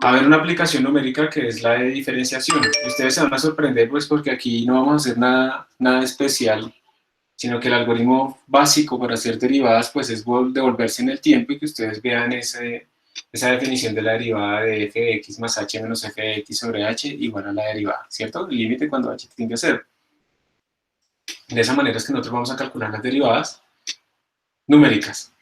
a ver una aplicación numérica que es la de diferenciación. Ustedes se van a sorprender pues porque aquí no vamos a hacer nada especial, sino que el algoritmo básico para hacer derivadas pues es devolverse en el tiempo y que ustedes vean esa definición de la derivada de f de x más h menos f de x sobre h igual a la derivada, ¿cierto? El límite cuando h tiende a 0. De esa manera es que nosotros vamos a calcular las derivadas numéricas.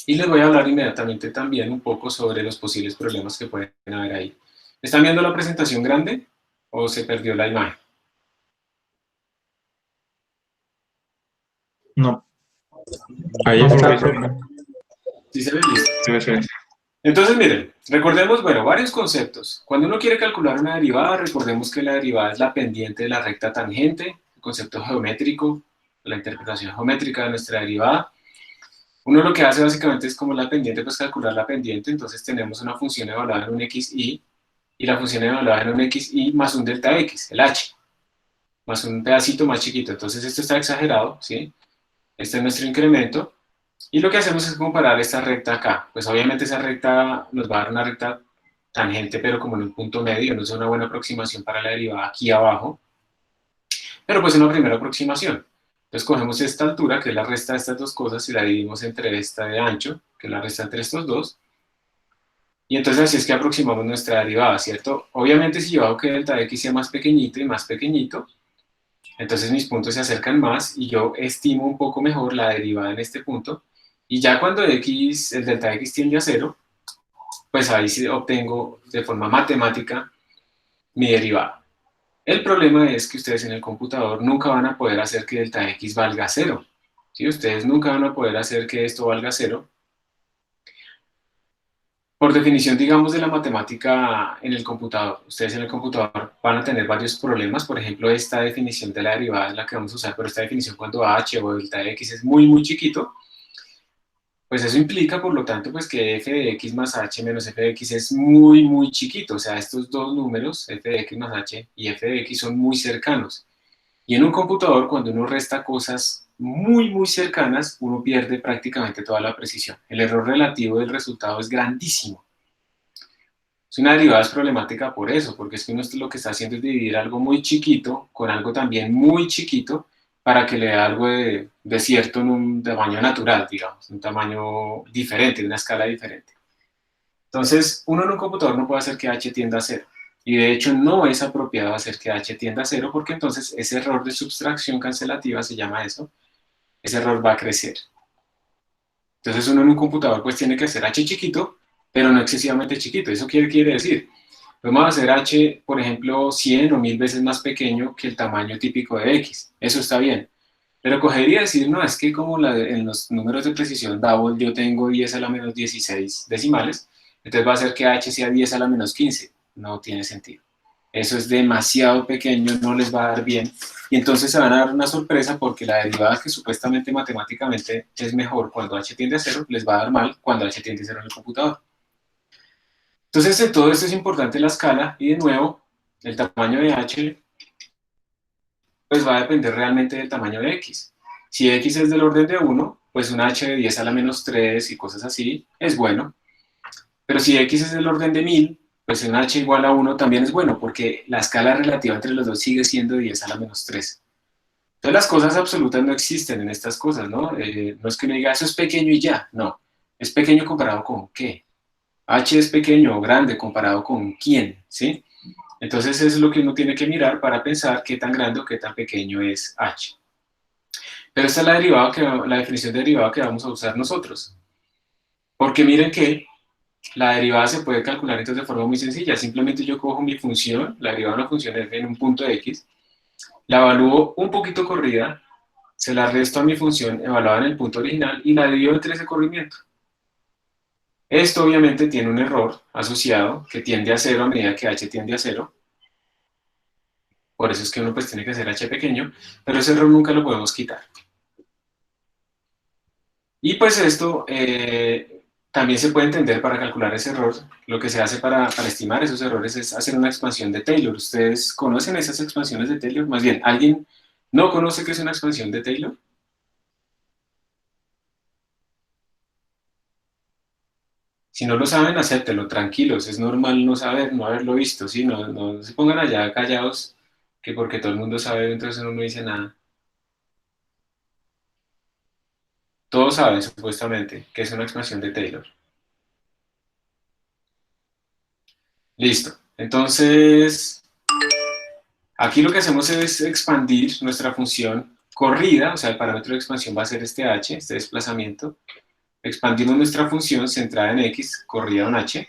Y les voy a hablar inmediatamente también un poco sobre los posibles problemas que pueden haber ahí. ¿Están viendo la presentación grande o se perdió la imagen? No, Ahí no se está, ve. profe. ¿Sí se ve? Listo. Se ve. Entonces, miren, recordemos, bueno, varios conceptos. Cuando uno quiere calcular una derivada, recordemos que la derivada es la pendiente de la recta tangente, el concepto geométrico, la interpretación geométrica de nuestra derivada. Uno lo que hace básicamente es como la pendiente, pues calcular la pendiente, entonces tenemos una función evaluada en un xy, y la función evaluada en un xy más un delta x, el h, más un pedacito más chiquito. Entonces esto está exagerado, ¿sí? Este es nuestro incremento, y lo que hacemos es comparar esta recta acá. Pues obviamente esa recta nos va a dar una recta tangente, pero como en un punto medio, no es una buena aproximación para la derivada aquí abajo, pero pues es una primera aproximación. Entonces cogemos esta altura, que es la resta de estas dos cosas, y la dividimos entre esta de ancho, que es la resta entre estos dos, y entonces así es que aproximamos nuestra derivada, ¿cierto? Obviamente si yo hago que delta x sea más pequeñito y más pequeñito, entonces mis puntos se acercan más y yo estimo un poco mejor la derivada en este punto, y ya cuando x, el delta x tiende a 0, pues ahí sí obtengo de forma matemática mi derivada. El problema es que ustedes en el computador nunca van a poder hacer que delta x valga 0. ¿Sí? Ustedes nunca van a poder hacer que esto valga 0. Por definición, digamos, de la matemática en el computador. Ustedes en el computador van a tener varios problemas. Por ejemplo, esta definición de la derivada es la que vamos a usar, pero esta definición cuando h o delta x es muy chiquito, pues eso implica, por lo tanto, pues que f de x más h menos f de x es muy chiquito. O sea, estos dos números, f de x más h y f de x, son muy cercanos. Y en un computador, cuando uno resta cosas muy cercanas, uno pierde prácticamente toda la precisión. El error relativo del resultado es grandísimo. Es una derivada es problemática por eso, porque es que uno lo que está haciendo es dividir algo muy chiquito con algo también muy chiquito para que le dé algo de cierto en un tamaño natural, digamos, un tamaño diferente, una escala diferente. Entonces, uno en un computador no puede hacer que h tienda a 0. Y de hecho no es apropiado hacer que h tienda a 0 porque entonces ese error de subtracción cancelativa, se llama eso, ese error va a crecer. Entonces uno en un computador pues tiene que hacer h chiquito, pero no excesivamente chiquito. ¿Eso qué quiere decir? Vamos a hacer h, por ejemplo, 100 o 1000 veces más pequeño que el tamaño típico de x. Eso está bien. Pero cogería y decir, no, es que como en los números de precisión double yo tengo 10 a la menos 16 decimales, entonces va a ser que h sea 10 a la menos 15. No tiene sentido. Eso es demasiado pequeño, no les va a dar bien. Y entonces se van a dar una sorpresa porque la derivada que supuestamente matemáticamente es mejor cuando h tiende a 0, les va a dar mal cuando h tiende a 0 en el computador. Entonces, de todo esto es importante la escala, y de nuevo, el tamaño de h pues va a depender realmente del tamaño de x. Si x es del orden de 1, pues un h de 10 a la menos 3 y cosas así es bueno. Pero si x es del orden de 1000, pues un h igual a 1 también es bueno, porque la escala relativa entre los dos sigue siendo 10 a la menos 3. Entonces las cosas absolutas no existen en estas cosas, ¿no? No es que uno diga, eso es pequeño y ya, no. Es pequeño comparado con qué. H es pequeño o grande comparado con quién, ¿sí? Entonces eso es lo que uno tiene que mirar para pensar qué tan grande o qué tan pequeño es h. Pero esta es la definición de derivada que vamos a usar nosotros. Porque miren que la derivada se puede calcular entonces de forma muy sencilla. Simplemente yo cojo mi función, la derivada de una función f en un punto x, la evalúo un poquito corrida, se la resto a mi función evaluada en el punto original y la divido entre ese corrimiento. Esto obviamente tiene un error asociado que tiende a 0 a medida que h tiende a 0. Por eso es que uno pues tiene que hacer h pequeño, pero ese error nunca lo podemos quitar. Y pues esto también se puede entender para calcular ese error. Lo que se hace para estimar esos errores es hacer una expansión de Taylor. ¿Ustedes conocen esas expansiones de Taylor? Más bien, ¿alguien no conoce qué es una expansión de Taylor? Si no lo saben, acéptenlo, tranquilos, es normal no saber, no haberlo visto, ¿sí? No, no se pongan allá callados, que porque todo el mundo sabe, entonces uno no dice nada. Todos saben, supuestamente, que es una expansión de Taylor. Listo. Entonces, aquí lo que hacemos es expandir nuestra función corrida, o sea, el parámetro de expansión va a ser este h, este desplazamiento. Expandimos nuestra función centrada en x, corrida en h,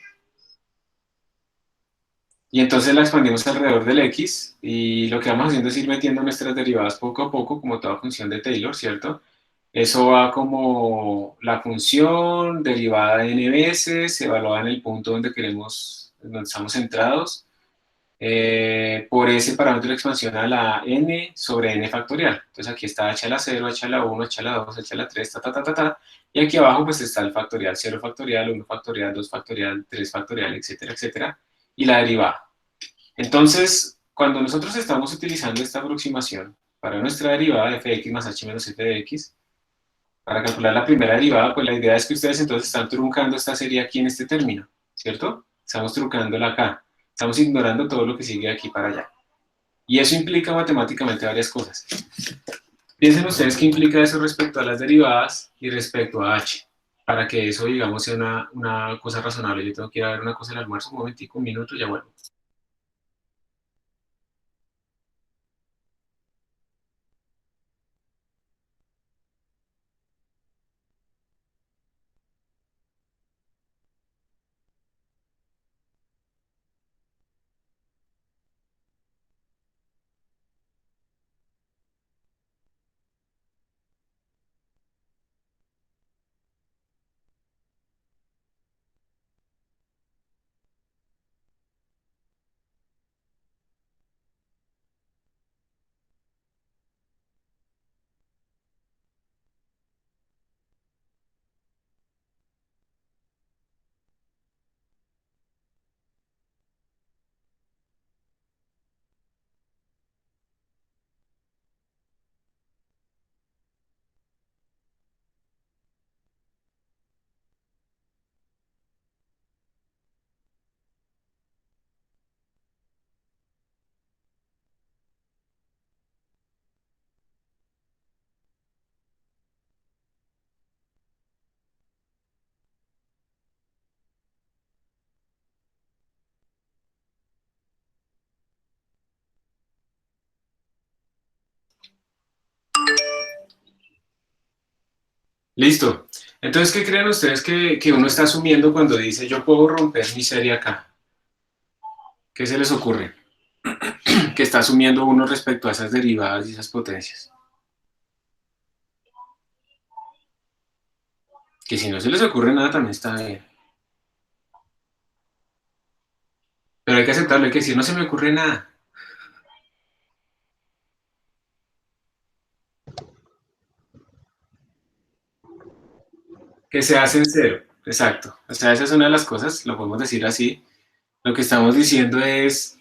y entonces la expandimos alrededor del x, y lo que vamos haciendo es ir metiendo nuestras derivadas poco a poco, como toda función de Taylor, ¿cierto? Eso va como la función derivada de n veces, se evalúa en el punto donde queremos, donde estamos centrados, por ese parámetro de expansión a la n sobre n factorial. Entonces aquí está h a la 0, h a la 1, h a la 2, h a la 3, ta, ta, ta, ta, ta. Y aquí abajo pues está el factorial, 0 factorial, 1 factorial, 2 factorial, 3 factorial, etcétera, etcétera. Y la derivada. Entonces, cuando nosotros estamos utilizando esta aproximación para nuestra derivada de f de x más h menos f de x, para calcular la primera derivada, pues la idea es que ustedes entonces están truncando esta serie aquí en este término, ¿cierto? Estamos truncándola acá. Estamos ignorando todo lo que sigue de aquí para allá. Y eso implica matemáticamente varias cosas. Piensen ustedes qué implica eso respecto a las derivadas y respecto a h, para que eso, digamos, sea una cosa razonable. Yo tengo que ir a ver una cosa al almuerzo, un momentico, un minuto, ya vuelvo. Listo. Entonces, ¿qué creen ustedes que uno está asumiendo cuando dice yo puedo romper mi serie acá? ¿Qué se les ocurre? ¿Qué está asumiendo uno respecto a esas derivadas y esas potencias? Que si no se les ocurre nada también está bien. Pero hay que aceptarlo, hay que decir, no se me ocurre nada. Que se hace en cero. Exacto. O sea, esa es una de las cosas, lo podemos decir así. Lo que estamos diciendo es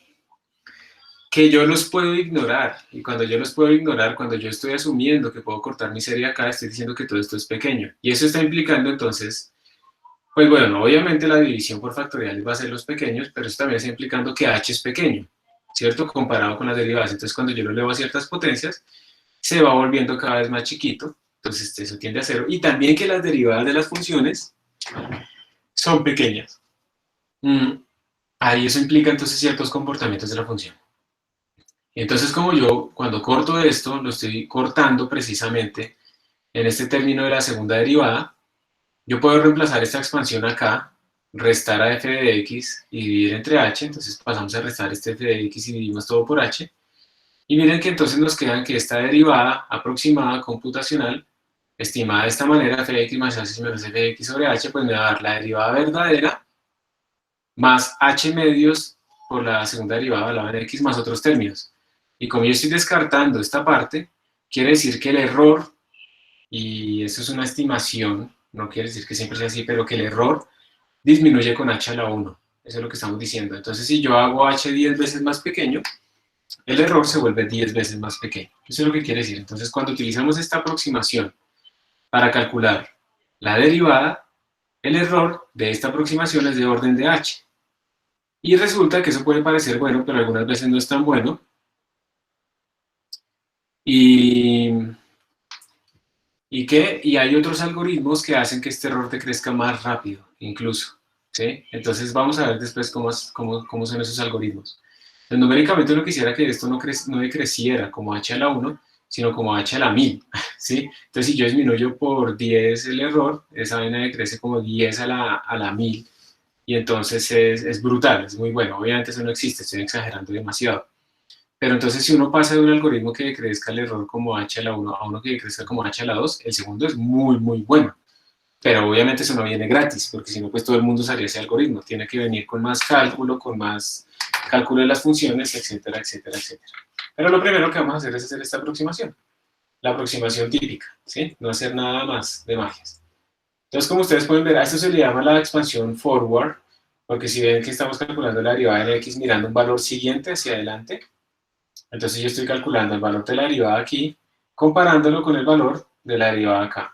que yo los puedo ignorar. Y cuando yo los puedo ignorar, cuando yo estoy asumiendo que puedo cortar mi serie acá, estoy diciendo que todo esto es pequeño. Y eso está implicando entonces, pues bueno, obviamente la división por factoriales va a ser los pequeños, pero eso también está implicando que h es pequeño, ¿cierto? Comparado con las derivadas. Entonces, cuando yo lo elevo a ciertas potencias, se va volviendo cada vez más chiquito. Entonces, eso tiende a cero. Y también que las derivadas de las funciones son pequeñas. Mm, Ahí eso implica entonces ciertos comportamientos de la función. Entonces, como yo cuando corto esto, lo estoy cortando precisamente en este término de la segunda derivada, yo puedo reemplazar esta expansión acá, restar a f de x y dividir entre h, entonces pasamos a restar este f de x y dividimos todo por h, y miren que entonces nos quedan que esta derivada aproximada computacional, estimada de esta manera, f de x más h menos f de x sobre h, pues me va a dar la derivada verdadera más h medios por la segunda derivada de la de x más otros términos. Y como yo estoy descartando esta parte, quiere decir que el error, y eso es una estimación, no quiere decir que siempre sea así, pero que el error disminuye con h a la 1. Eso es lo que estamos diciendo. Entonces, si yo hago h 10 veces más pequeño, el error se vuelve 10 veces más pequeño. Eso es lo que quiere decir. Entonces, cuando utilizamos esta aproximación para calcular la derivada, El error de esta aproximación es de orden de h. Y resulta que eso puede parecer bueno, pero algunas veces no es tan bueno. Y, y hay otros algoritmos que hacen que este error decrezca más rápido, incluso. ¿Sí? Entonces vamos a ver después cómo son esos algoritmos. Entonces, numéricamente uno quisiera que esto no decreciera como h a la 1, sino como h a la 1000. ¿Sí? Entonces si yo disminuyo por 10 el error, esa vaina decrece como 10 a la 1000. Y entonces es brutal, es muy bueno. Obviamente eso no existe, estoy exagerando demasiado. Pero entonces si uno pasa de un algoritmo que decrezca el error como h a la 1 a uno que decrezca como h a la 2, el segundo es muy, muy bueno. Pero obviamente eso no viene gratis, porque si no, pues todo el mundo usaría ese algoritmo. Tiene que venir con más cálculo de las funciones, etcétera, etcétera, etcétera. Pero lo primero que vamos a hacer es hacer esta aproximación. La aproximación típica, ¿sí? No hacer nada más de magias. Entonces, como ustedes pueden ver, a esto se le llama la expansión forward, porque si ven que estamos calculando la derivada de x mirando un valor siguiente hacia adelante, entonces yo estoy calculando el valor de la derivada aquí, comparándolo con el valor de la derivada acá.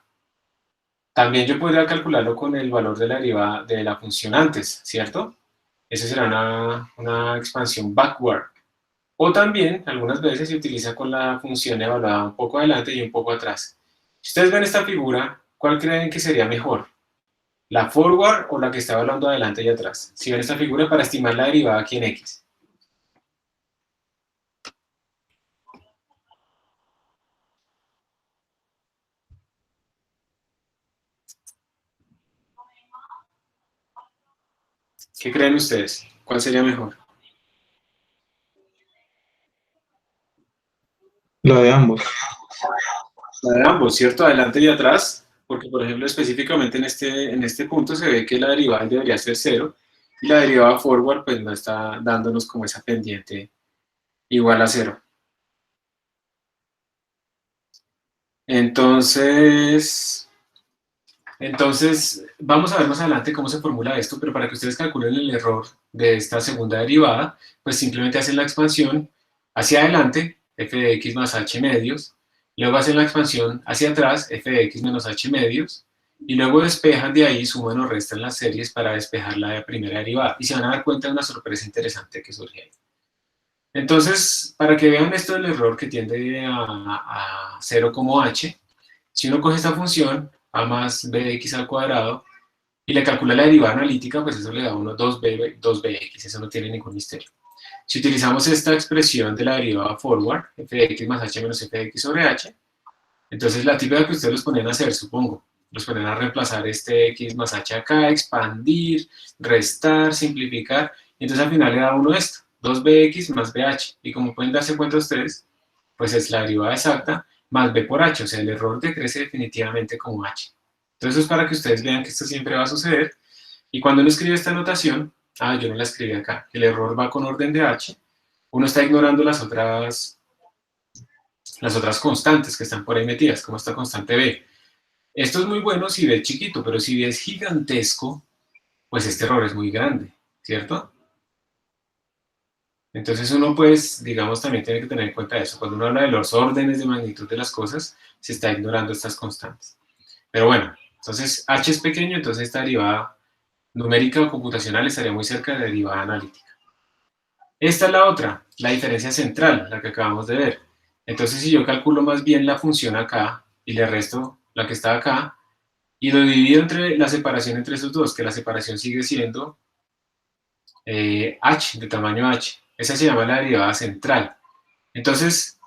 También yo podría calcularlo con el valor de la derivada de la función antes, ¿cierto? Esa será una expansión backward. O también, algunas veces se utiliza con la función evaluada un poco adelante y un poco atrás. Si ustedes ven esta figura, ¿cuál creen que sería mejor? ¿La forward o la que está evaluando adelante y atrás? Si ven esta figura para estimar la derivada aquí en x. ¿Qué creen ustedes? ¿Cuál sería mejor? La de ambos. La de ambos, ¿cierto? Adelante y atrás, porque por ejemplo específicamente en este punto se ve que la derivada debería ser cero y la derivada forward pues no está dándonos como esa pendiente igual a cero. Entonces, vamos a ver más adelante cómo se formula esto, pero para que ustedes calculen el error de esta segunda derivada, pues simplemente hacen la expansión hacia adelante, f de x más h medios, luego hacen la expansión hacia atrás, f de x menos h medios, y luego despejan de ahí, suman o restan las series para despejar la primera derivada, y se van a dar cuenta de una sorpresa interesante que surge ahí. Entonces, para que vean esto del error que tiende a 0 como h, si uno coge esta función, a más bx al cuadrado, y le calcula la derivada analítica, pues eso le da a uno 2bx, eso no tiene ningún misterio. Si utilizamos esta expresión de la derivada forward, f de x más h menos f de x sobre h, entonces la típica que ustedes los ponen a hacer, supongo, los ponen a reemplazar este x más h acá, expandir, restar, simplificar, y entonces al final le da a uno esto, 2bx más bh, y como pueden darse cuenta ustedes, pues es la derivada exacta más b por h, o sea, el error decrece definitivamente como h. Entonces eso es para que ustedes vean que esto siempre va a suceder, y cuando uno escribe esta notación, yo no la escribí acá, el error va con orden de h, uno está ignorando las otras constantes que están por ahí metidas, como esta constante b. Esto es muy bueno si b es chiquito, pero si b es gigantesco, pues este error es muy grande, ¿cierto? Entonces uno pues, digamos, también tiene que tener en cuenta eso. Cuando uno habla de los órdenes de magnitud de las cosas, se está ignorando estas constantes. Pero bueno, entonces h es pequeño, entonces esta derivada numérica o computacional estaría muy cerca de la derivada analítica. Esta es la otra, la diferencia central, la que acabamos de ver. Entonces si yo calculo más bien la función acá y le resto la que está acá, y lo divido entre la separación entre esos dos, que la separación sigue siendo h, de tamaño h. Esa se llama la derivada central. Entonces,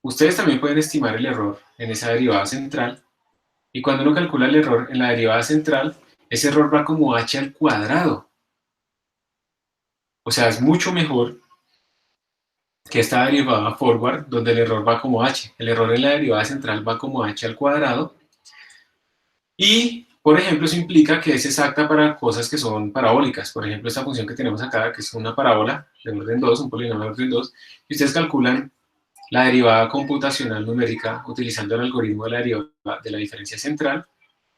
ustedes también pueden estimar el error en esa derivada central, y cuando uno calcula el error en la derivada central, ese error va como h al cuadrado. O sea, es mucho mejor que esta derivada forward, donde el error va como h. El error en la derivada central va como h al cuadrado, y, por ejemplo, eso implica que es exacta para cosas que son parabólicas. Por ejemplo, esta función que tenemos acá, que es una parábola de orden 2, un polinomio de orden 2, y ustedes calculan la derivada computacional numérica utilizando el algoritmo de la derivada de la diferencia central,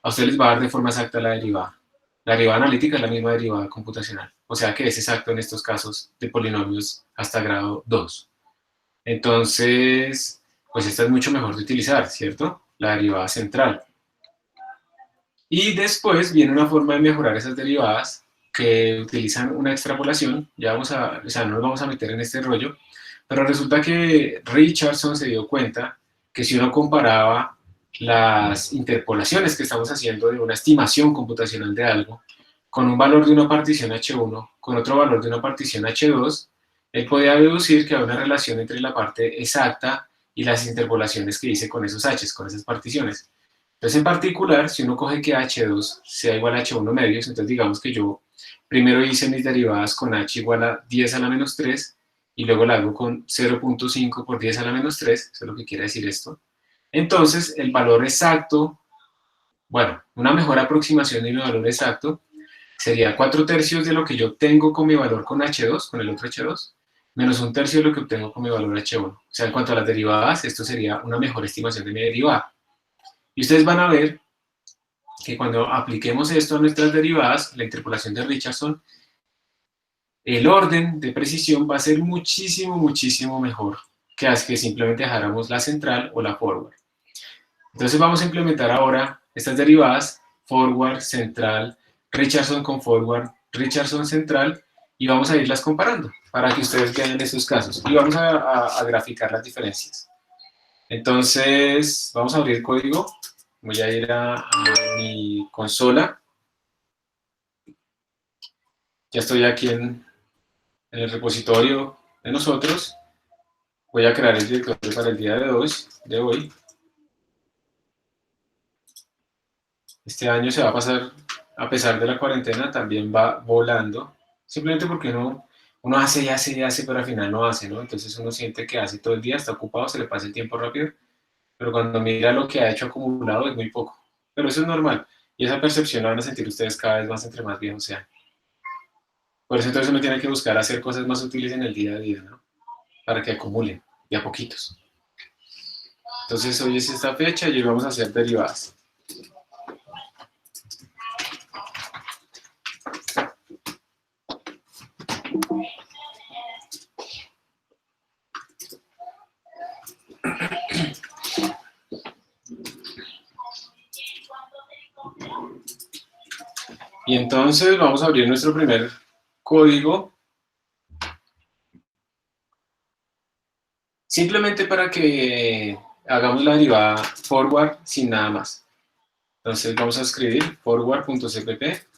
a ustedes les va a dar de forma exacta la derivada. La derivada analítica es la misma derivada computacional, o sea que es exacto en estos casos de polinomios hasta grado 2. Entonces, pues esta es mucho mejor de utilizar, ¿cierto? La derivada central. Y después viene una forma de mejorar esas derivadas que utilizan una extrapolación, ya vamos a, o sea, no nos vamos a meter en este rollo, pero resulta que Richardson se dio cuenta que si uno comparaba las interpolaciones que estamos haciendo de una estimación computacional de algo con un valor de una partición H1 con otro valor de una partición H2, él podía deducir que había una relación entre la parte exacta y las interpolaciones que hice con esos H's, con esas particiones. Entonces, en particular, si uno coge que H2 sea igual a H1 medios, entonces digamos que yo primero hice mis derivadas con H igual a 10 a la menos 3 y luego la hago con 0.5 por 10 a la menos 3, eso es lo que quiere decir esto. Entonces, el valor exacto, bueno, una mejor aproximación de mi valor exacto sería 4/3 de lo que yo obtengo con mi valor con H2, con el otro H2, menos 1/3 de lo que obtengo con mi valor H1. O sea, en cuanto a las derivadas, esto sería una mejor estimación de mi derivada. Y ustedes van a ver que cuando apliquemos esto a nuestras derivadas, la interpolación de Richardson, el orden de precisión va a ser muchísimo, muchísimo mejor que simplemente dejáramos la central o la forward. Entonces vamos a implementar ahora estas derivadas, forward, central, Richardson con forward, Richardson central, y vamos a irlas comparando para que ustedes vean estos casos. Y vamos a graficar las diferencias. Entonces, vamos a abrir el código. Voy a ir a mi consola. Ya estoy aquí en el repositorio de nosotros. Voy a crear el directorio para el día de hoy. Este año se va a pasar, a pesar de la cuarentena, también va volando. Simplemente porque uno hace y hace y hace, pero al final no hace, ¿no? Entonces uno siente que hace todo el día, está ocupado, se le pasa el tiempo rápido, pero cuando mira lo que ha hecho acumulado es muy poco. Pero eso es normal. Y esa percepción la van a sentir ustedes cada vez más entre más viejos sean. Por eso entonces uno tiene que buscar hacer cosas más útiles en el día a día, ¿no? Para que acumulen, de a poquitos. Entonces hoy es esta fecha y hoy vamos a hacer derivadas. Y entonces vamos a abrir nuestro primer código. Simplemente para que hagamos la derivada forward sin nada más. Entonces vamos a escribir forward.cpp.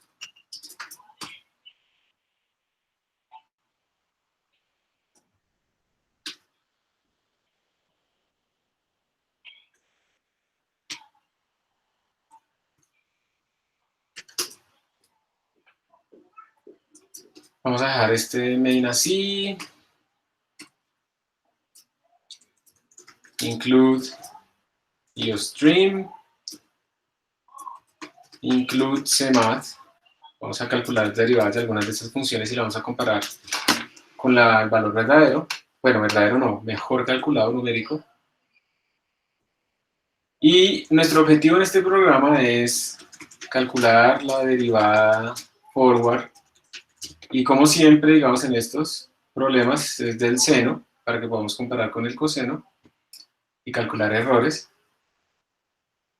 Vamos a dejar este main así. Include iostream. Include cmath. Vamos a calcular las derivadas de algunas de estas funciones y la vamos a comparar con el valor verdadero. Bueno, verdadero no, mejor calculado numérico. Y nuestro objetivo en este programa es calcular la derivada forward. Y como siempre, digamos, en estos problemas es del seno, para que podamos comparar con el coseno y calcular errores.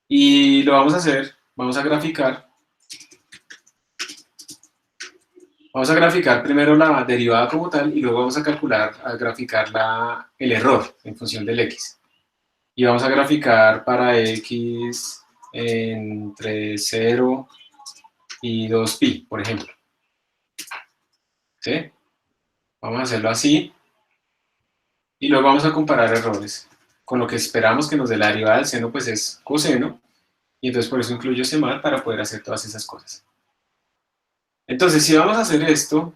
Y lo vamos a hacer, vamos a graficar. Vamos a graficar primero la derivada como tal y luego vamos a graficar el error en función del x. Y vamos a graficar para x entre 0 y 2pi, por ejemplo. ¿Sí? Vamos a hacerlo así. Y luego vamos a comparar errores. Con lo que esperamos que nos dé la derivada del seno, pues es coseno. Y entonces por eso incluyo cmath para poder hacer todas esas cosas. Entonces, si vamos a hacer esto,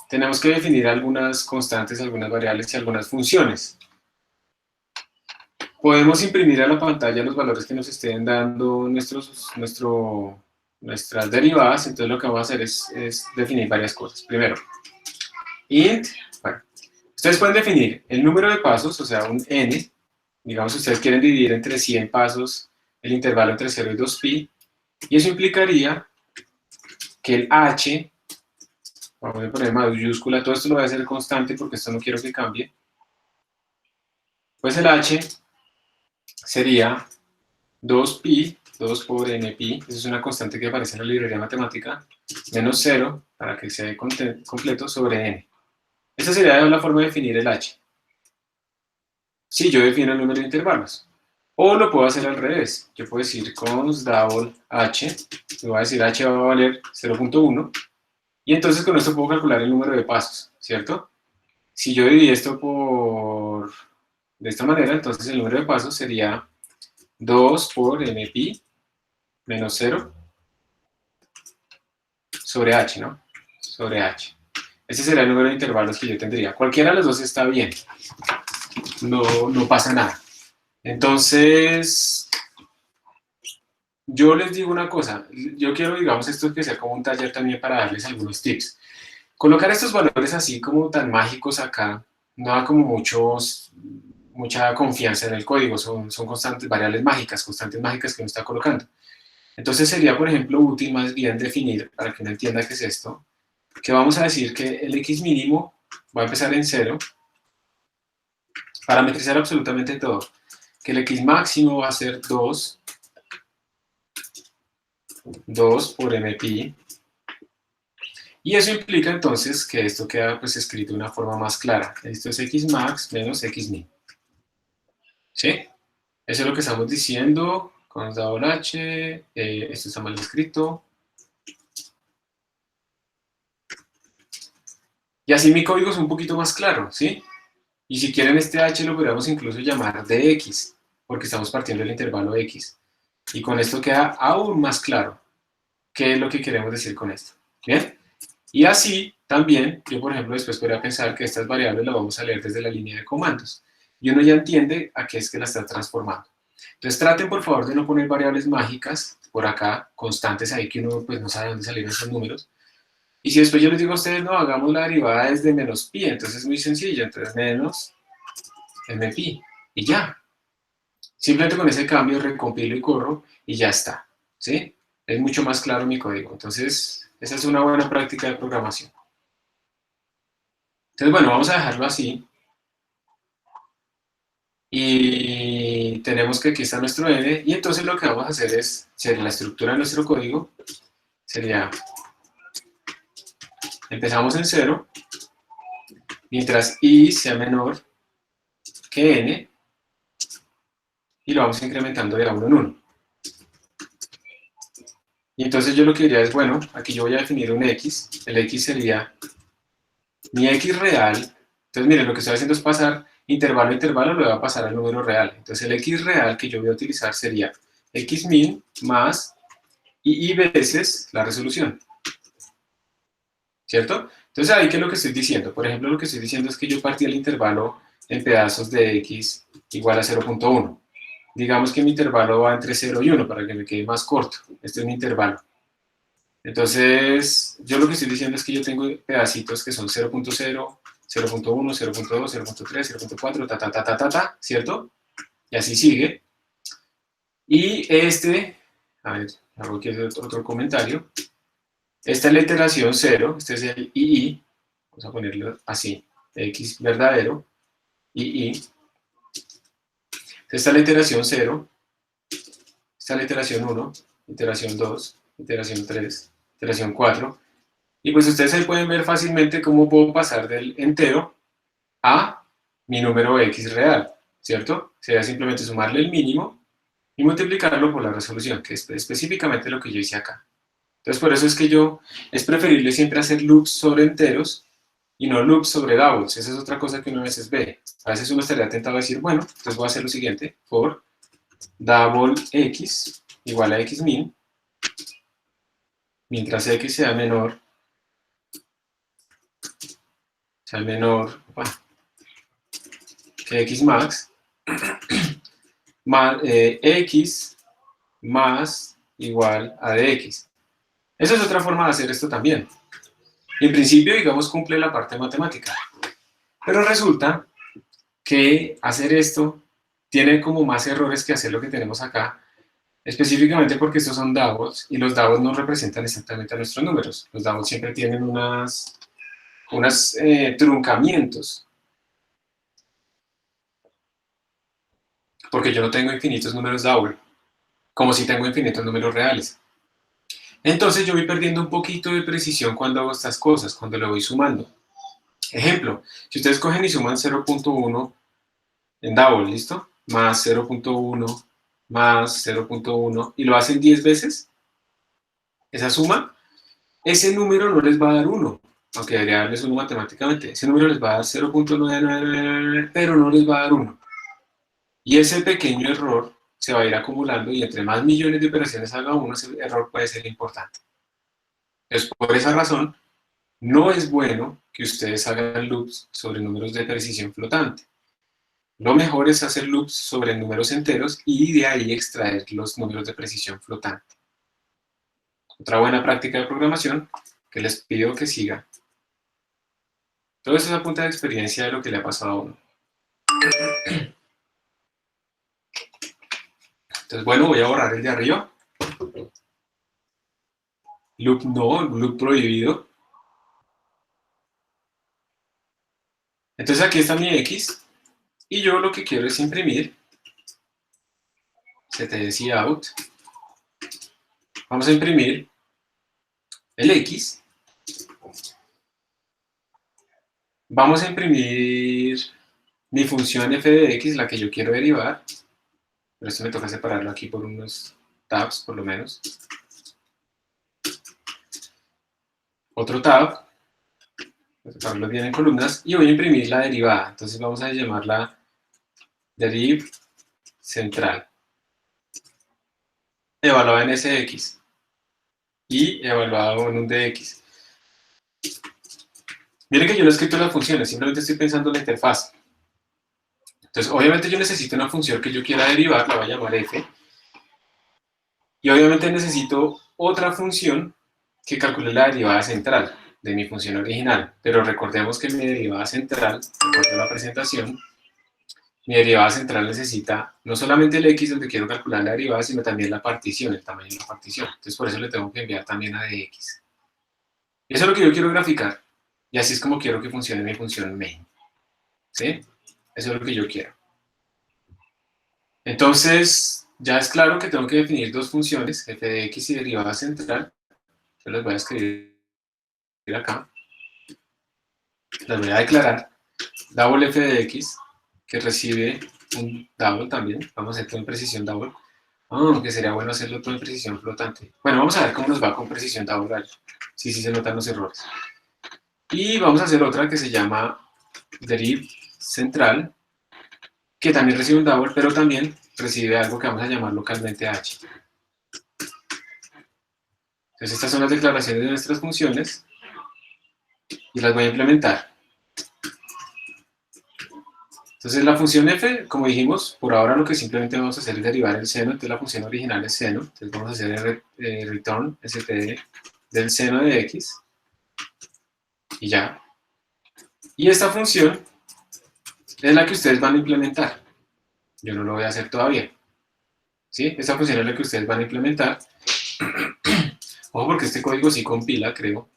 tenemos que definir algunas constantes, algunas variables y algunas funciones. Podemos imprimir a la pantalla los valores que nos estén dando nuestras derivadas. Entonces lo que vamos a hacer es definir varias cosas. Primero, int, bueno, ustedes pueden definir el número de pasos, o sea, un n. Digamos, ustedes quieren dividir entre 100 pasos el intervalo entre 0 y 2pi, y eso implicaría que el h, vamos a poner mayúscula, todo esto lo voy a hacer constante porque esto no quiero que cambie, pues el h sería 2pi, 2 por npi, eso es una constante que aparece en la librería matemática, menos 0, para que sea completo, sobre n. Esa sería la forma de definir el h. Si yo defino el número de intervalos. O lo puedo hacer al revés. Yo puedo decir const double h, le voy a decir h va a valer 0.1, y entonces con esto puedo calcular el número de pasos, ¿cierto? Si yo dividí esto de esta manera, entonces el número de pasos sería 2 por npi menos 0 sobre h, ¿no? Sobre h. Ese será el número de intervalos que yo tendría. Cualquiera de los dos está bien. No pasa nada. Entonces, yo les digo una cosa. Yo quiero, digamos, esto que sea como un taller también para darles algunos tips. Colocar estos valores así como tan mágicos acá no da como mucha confianza en el código. Son constantes, variables mágicas, constantes mágicas que uno está colocando. Entonces sería, por ejemplo, útil más bien definir, para que uno entienda qué es esto, que vamos a decir que el x mínimo va a empezar en 0, parametrizar absolutamente todo, que el x máximo va a ser 2 por mpi, y eso implica entonces que esto queda pues escrito de una forma más clara. Esto es x max menos x min. ¿Sí? Eso es lo que estamos diciendo con double h, esto está mal escrito. Y así mi código es un poquito más claro, ¿sí? Y si quieren este h lo podríamos incluso llamar dx, porque estamos partiendo del intervalo x. Y con esto queda aún más claro qué es lo que queremos decir con esto. ¿Bien? Y así también, yo por ejemplo después podría pensar que estas variables las vamos a leer desde la línea de comandos. Y uno ya entiende a qué es que la está transformando. Entonces traten por favor de no poner variables mágicas por acá, constantes ahí que uno pues no sabe dónde salieron esos números. Y si después yo les digo a ustedes, no, hagamos la derivada desde menos pi, entonces es muy sencillo, entonces menos mpi, y ya. Simplemente con ese cambio recompilo y corro, y ya está, ¿sí? Es mucho más claro mi código, entonces esa es una buena práctica de programación. Entonces, bueno, vamos a dejarlo así, y tenemos que aquí está nuestro n, y entonces lo que vamos a hacer es, la estructura de nuestro código sería, empezamos en 0, mientras i sea menor que n, y lo vamos incrementando de a 1 en 1. Y entonces yo lo que diría es, bueno, aquí yo voy a definir un x, el x sería mi x real. Entonces miren, lo que estoy haciendo es pasar intervalo a intervalo, lo voy a pasar al número real. Entonces el x real que yo voy a utilizar sería x min más i veces la resolución, ¿cierto? Entonces ahí, ¿qué es lo que estoy diciendo? Por ejemplo, lo que estoy diciendo es que yo partí el intervalo en pedazos de x igual a 0.1. Digamos que mi intervalo va entre 0 y 1 para que me quede más corto. Este es mi intervalo. Entonces, yo lo que estoy diciendo es que yo tengo pedacitos que son 0.0, 0.1, 0.2, 0.3, 0.4, ¿cierto? Y así sigue. Y a ver, hago aquí otro comentario. Esta es la iteración 0, este es el II, vamos a ponerlo así, x verdadero, II. Esta es la iteración 0, esta es la iteración 1, iteración 2, iteración 3, iteración 4. Y pues ustedes ahí pueden ver fácilmente cómo puedo pasar del entero a mi número x real, ¿cierto? Sería simplemente sumarle el mínimo y multiplicarlo por la resolución, que es específicamente lo que yo hice acá. Entonces por eso es que es preferible siempre hacer loops sobre enteros y no loops sobre doubles. Esa es otra cosa que uno a veces ve. A veces uno estaría tentado a decir, bueno, entonces voy a hacer lo siguiente, for double x igual a x min, mientras x sea menor que x max, más, x más igual a dx. Esa es otra forma de hacer esto también. Y en principio, digamos, cumple la parte matemática. Pero resulta que hacer esto tiene como más errores que hacer lo que tenemos acá, específicamente porque estos son doubles, y los doubles no representan exactamente a nuestros números. Los doubles siempre tienen unos truncamientos. porque yo no tengo infinitos números double, como si tengo infinitos números reales. Entonces yo voy perdiendo un poquito de precisión cuando hago estas cosas, cuando le voy sumando. Ejemplo, si ustedes cogen y suman 0.1 en double, ¿listo? Más 0.1, más 0.1, y lo hacen 10 veces, esa suma, ese número no les va a dar 1, aunque debería darles 1 matemáticamente. Ese número les va a dar 0.999, pero no les va a dar 1. Y ese pequeño error se va a ir acumulando y entre más millones de operaciones haga uno, ese error puede ser importante. Entonces, por esa razón, no es bueno que ustedes hagan loops sobre números de precisión flotante. Lo mejor es hacer loops sobre números enteros y de ahí extraer los números de precisión flotante. Otra buena práctica de programación que les pido que sigan. Todo esto es a punta de experiencia de lo que le ha pasado a uno. Entonces, bueno, voy a borrar el de arriba. Loop no, loop prohibido. Entonces aquí está mi X. Y yo lo que quiero es imprimir ctc-out. Vamos a imprimir el X. Vamos a imprimir mi función f de x, la que yo quiero derivar. Pero esto me toca separarlo aquí por unos tabs, por lo menos. Otro tab, separarlo bien en columnas, y voy a imprimir la derivada. Entonces vamos a llamarla deriv central, evaluada en sx y evaluado en un dx. Miren que yo no he escrito las funciones, simplemente estoy pensando en la interfaz. Entonces, obviamente yo necesito una función que yo quiera derivar, la voy a llamar f, y obviamente necesito otra función que calcule la derivada central de mi función original. Pero recordemos que mi derivada central, de acuerdo a la presentación, mi derivada central necesita no solamente el x donde quiero calcular la derivada, sino también la partición, el tamaño de la partición. Entonces por eso le tengo que enviar también a dx. Eso es lo que yo quiero graficar. Y así es como quiero que funcione mi función main. ¿Sí? Eso es lo que yo quiero. Entonces, ya es claro que tengo que definir dos funciones, f de x y derivada central. Yo las voy a escribir acá. Las voy a declarar. Double f de x, que recibe un double también. Vamos a hacer todo en precisión double. Aunque sería bueno hacerlo todo en precisión flotante. Bueno, vamos a ver cómo nos va con precisión double. Sí, sí se notan los errores. Y vamos a hacer otra que se llama deriv central, que también recibe un double, pero también recibe algo que vamos a llamar localmente h. Entonces estas son las declaraciones de nuestras funciones y las voy a implementar. Entonces la función f, como dijimos, por ahora lo que simplemente vamos a hacer es derivar el seno, entonces la función original es seno, entonces vamos a hacer el return std del seno de x, y ya. Y esta función es la que ustedes van a implementar. Yo no lo voy a hacer todavía. ¿Sí? Esta función es la que ustedes van a implementar. Ojo porque este código sí compila, creo.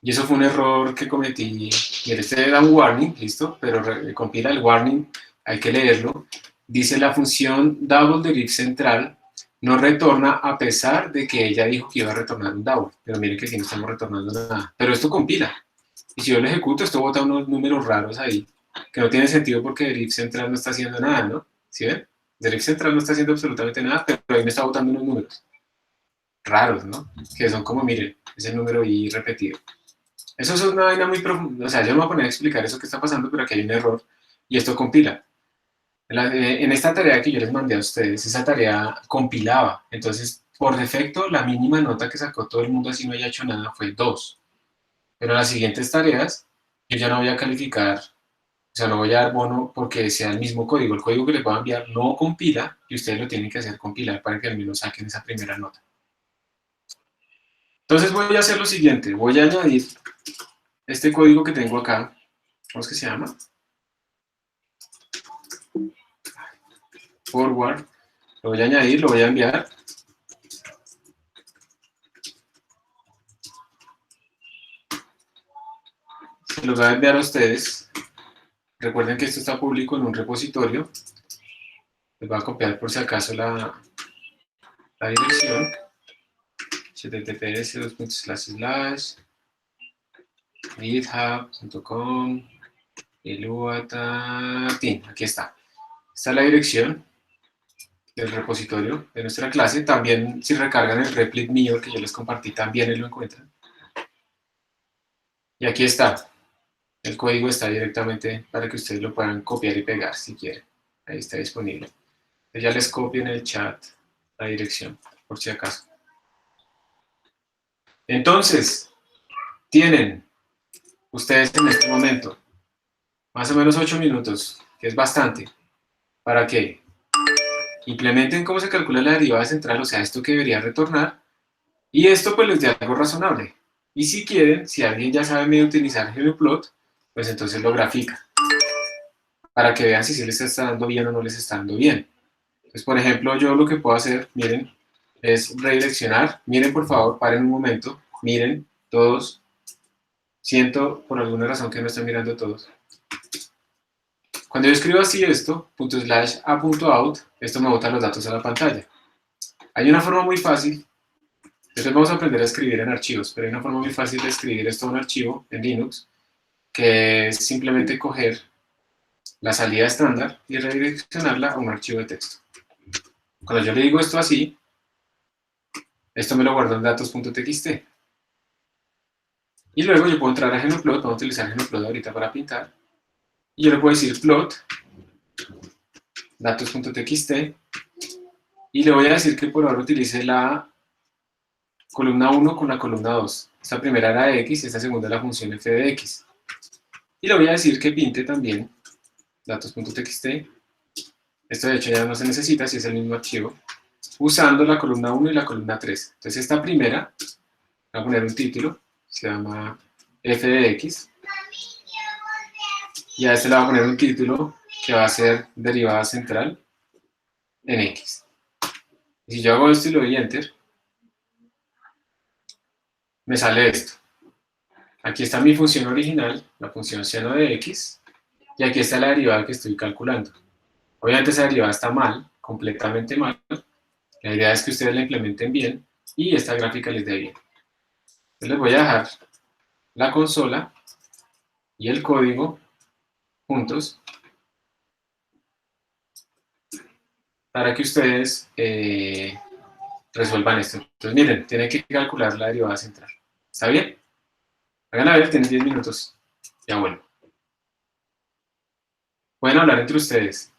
Y eso fue un error que cometí. Mire, este era un warning, listo, pero compila el warning, hay que leerlo. Dice la función double_deriv central no retorna a pesar de que ella dijo que iba a retornar un double. Pero mire que aquí no estamos retornando nada. Pero esto compila. Y si yo lo ejecuto, esto bota unos números raros ahí, que no tiene sentido porque deriv central no está haciendo nada, ¿no? ¿Sí ven? Deriv central no está haciendo absolutamente nada, pero ahí me está botando unos números raros, ¿no? Que son como, miren, ese número y repetido. Eso es una vaina muy profunda, o sea, yo no me voy a poner a explicar eso que está pasando, pero aquí hay un error y esto compila. En esta tarea que yo les mandé a ustedes, esa tarea compilaba, entonces por defecto la mínima nota que sacó todo el mundo así no haya hecho nada fue 2, pero en las siguientes tareas yo ya no voy a calificar, o sea, no voy a dar bono porque sea el mismo código, el código que les voy a enviar no compila y ustedes lo tienen que hacer compilar para que al menos saquen esa primera nota. Entonces voy a hacer lo siguiente, voy a añadir este código que tengo acá, ¿cómo es que se llama? Forward, lo voy a añadir, lo voy a enviar. Se los voy a enviar a ustedes. Recuerden que esto está público en un repositorio. Les voy a copiar por si acaso la dirección. https://github.com eluatatin. Aquí está. Esta es la dirección del repositorio de nuestra clase. También si recargan el replit mío que yo les compartí, también ahí lo encuentran. Y aquí está. El código está directamente para que ustedes lo puedan copiar y pegar si quieren. Ahí está disponible. Ya les copio en el chat la dirección, por si acaso. Entonces, tienen ustedes en este momento más o menos 8 minutos, que es bastante, para que implementen cómo se calcula la derivada central, o sea, esto que debería retornar, y esto pues les dé algo razonable. Y si quieren, si alguien ya sabe medio utilizar ggplot, pues entonces lo grafica, para que vean si sí les está dando bien o no les está dando bien. Entonces, por ejemplo, yo lo que puedo hacer, miren, es redireccionar. Miren, por favor, paren un momento. Miren, todos. Siento por alguna razón que no están mirando todos. Cuando yo escribo así esto, ./a.out, esto me bota los datos a la pantalla. Hay una forma muy fácil. Después vamos a aprender a escribir en archivos, pero hay una forma muy fácil de escribir esto en un archivo en Linux, que es simplemente coger la salida estándar y redireccionarla a un archivo de texto. Cuando yo le digo esto así, esto me lo guarda en datos.txt. Y luego yo puedo entrar a Gnuplot, vamos a utilizar Gnuplot ahorita para pintar, y yo le puedo decir plot, datos.txt, y le voy a decir que por ahora utilice la columna 1 con la columna 2. Esta primera era de x y esta segunda es la función f de x. Y le voy a decir que pinte también datos.txt. Esto de hecho ya no se necesita si es el mismo archivo, usando la columna 1 y la columna 3. Entonces esta primera, voy a poner un título, se llama f de x, y a este le voy a poner un título que va a ser derivada central en x. Y si yo hago esto y le doy enter, me sale esto. Aquí está mi función original, la función seno de x, y aquí está la derivada que estoy calculando. Obviamente esa derivada está mal, completamente mal. La idea es que ustedes la implementen bien y esta gráfica les dé bien. Entonces les voy a dejar la consola y el código juntos para que ustedes resuelvan esto. Entonces miren, tienen que calcular la derivada central. ¿Está bien? Hagan a ver, tienen 10 minutos. Ya bueno. Pueden hablar entre ustedes.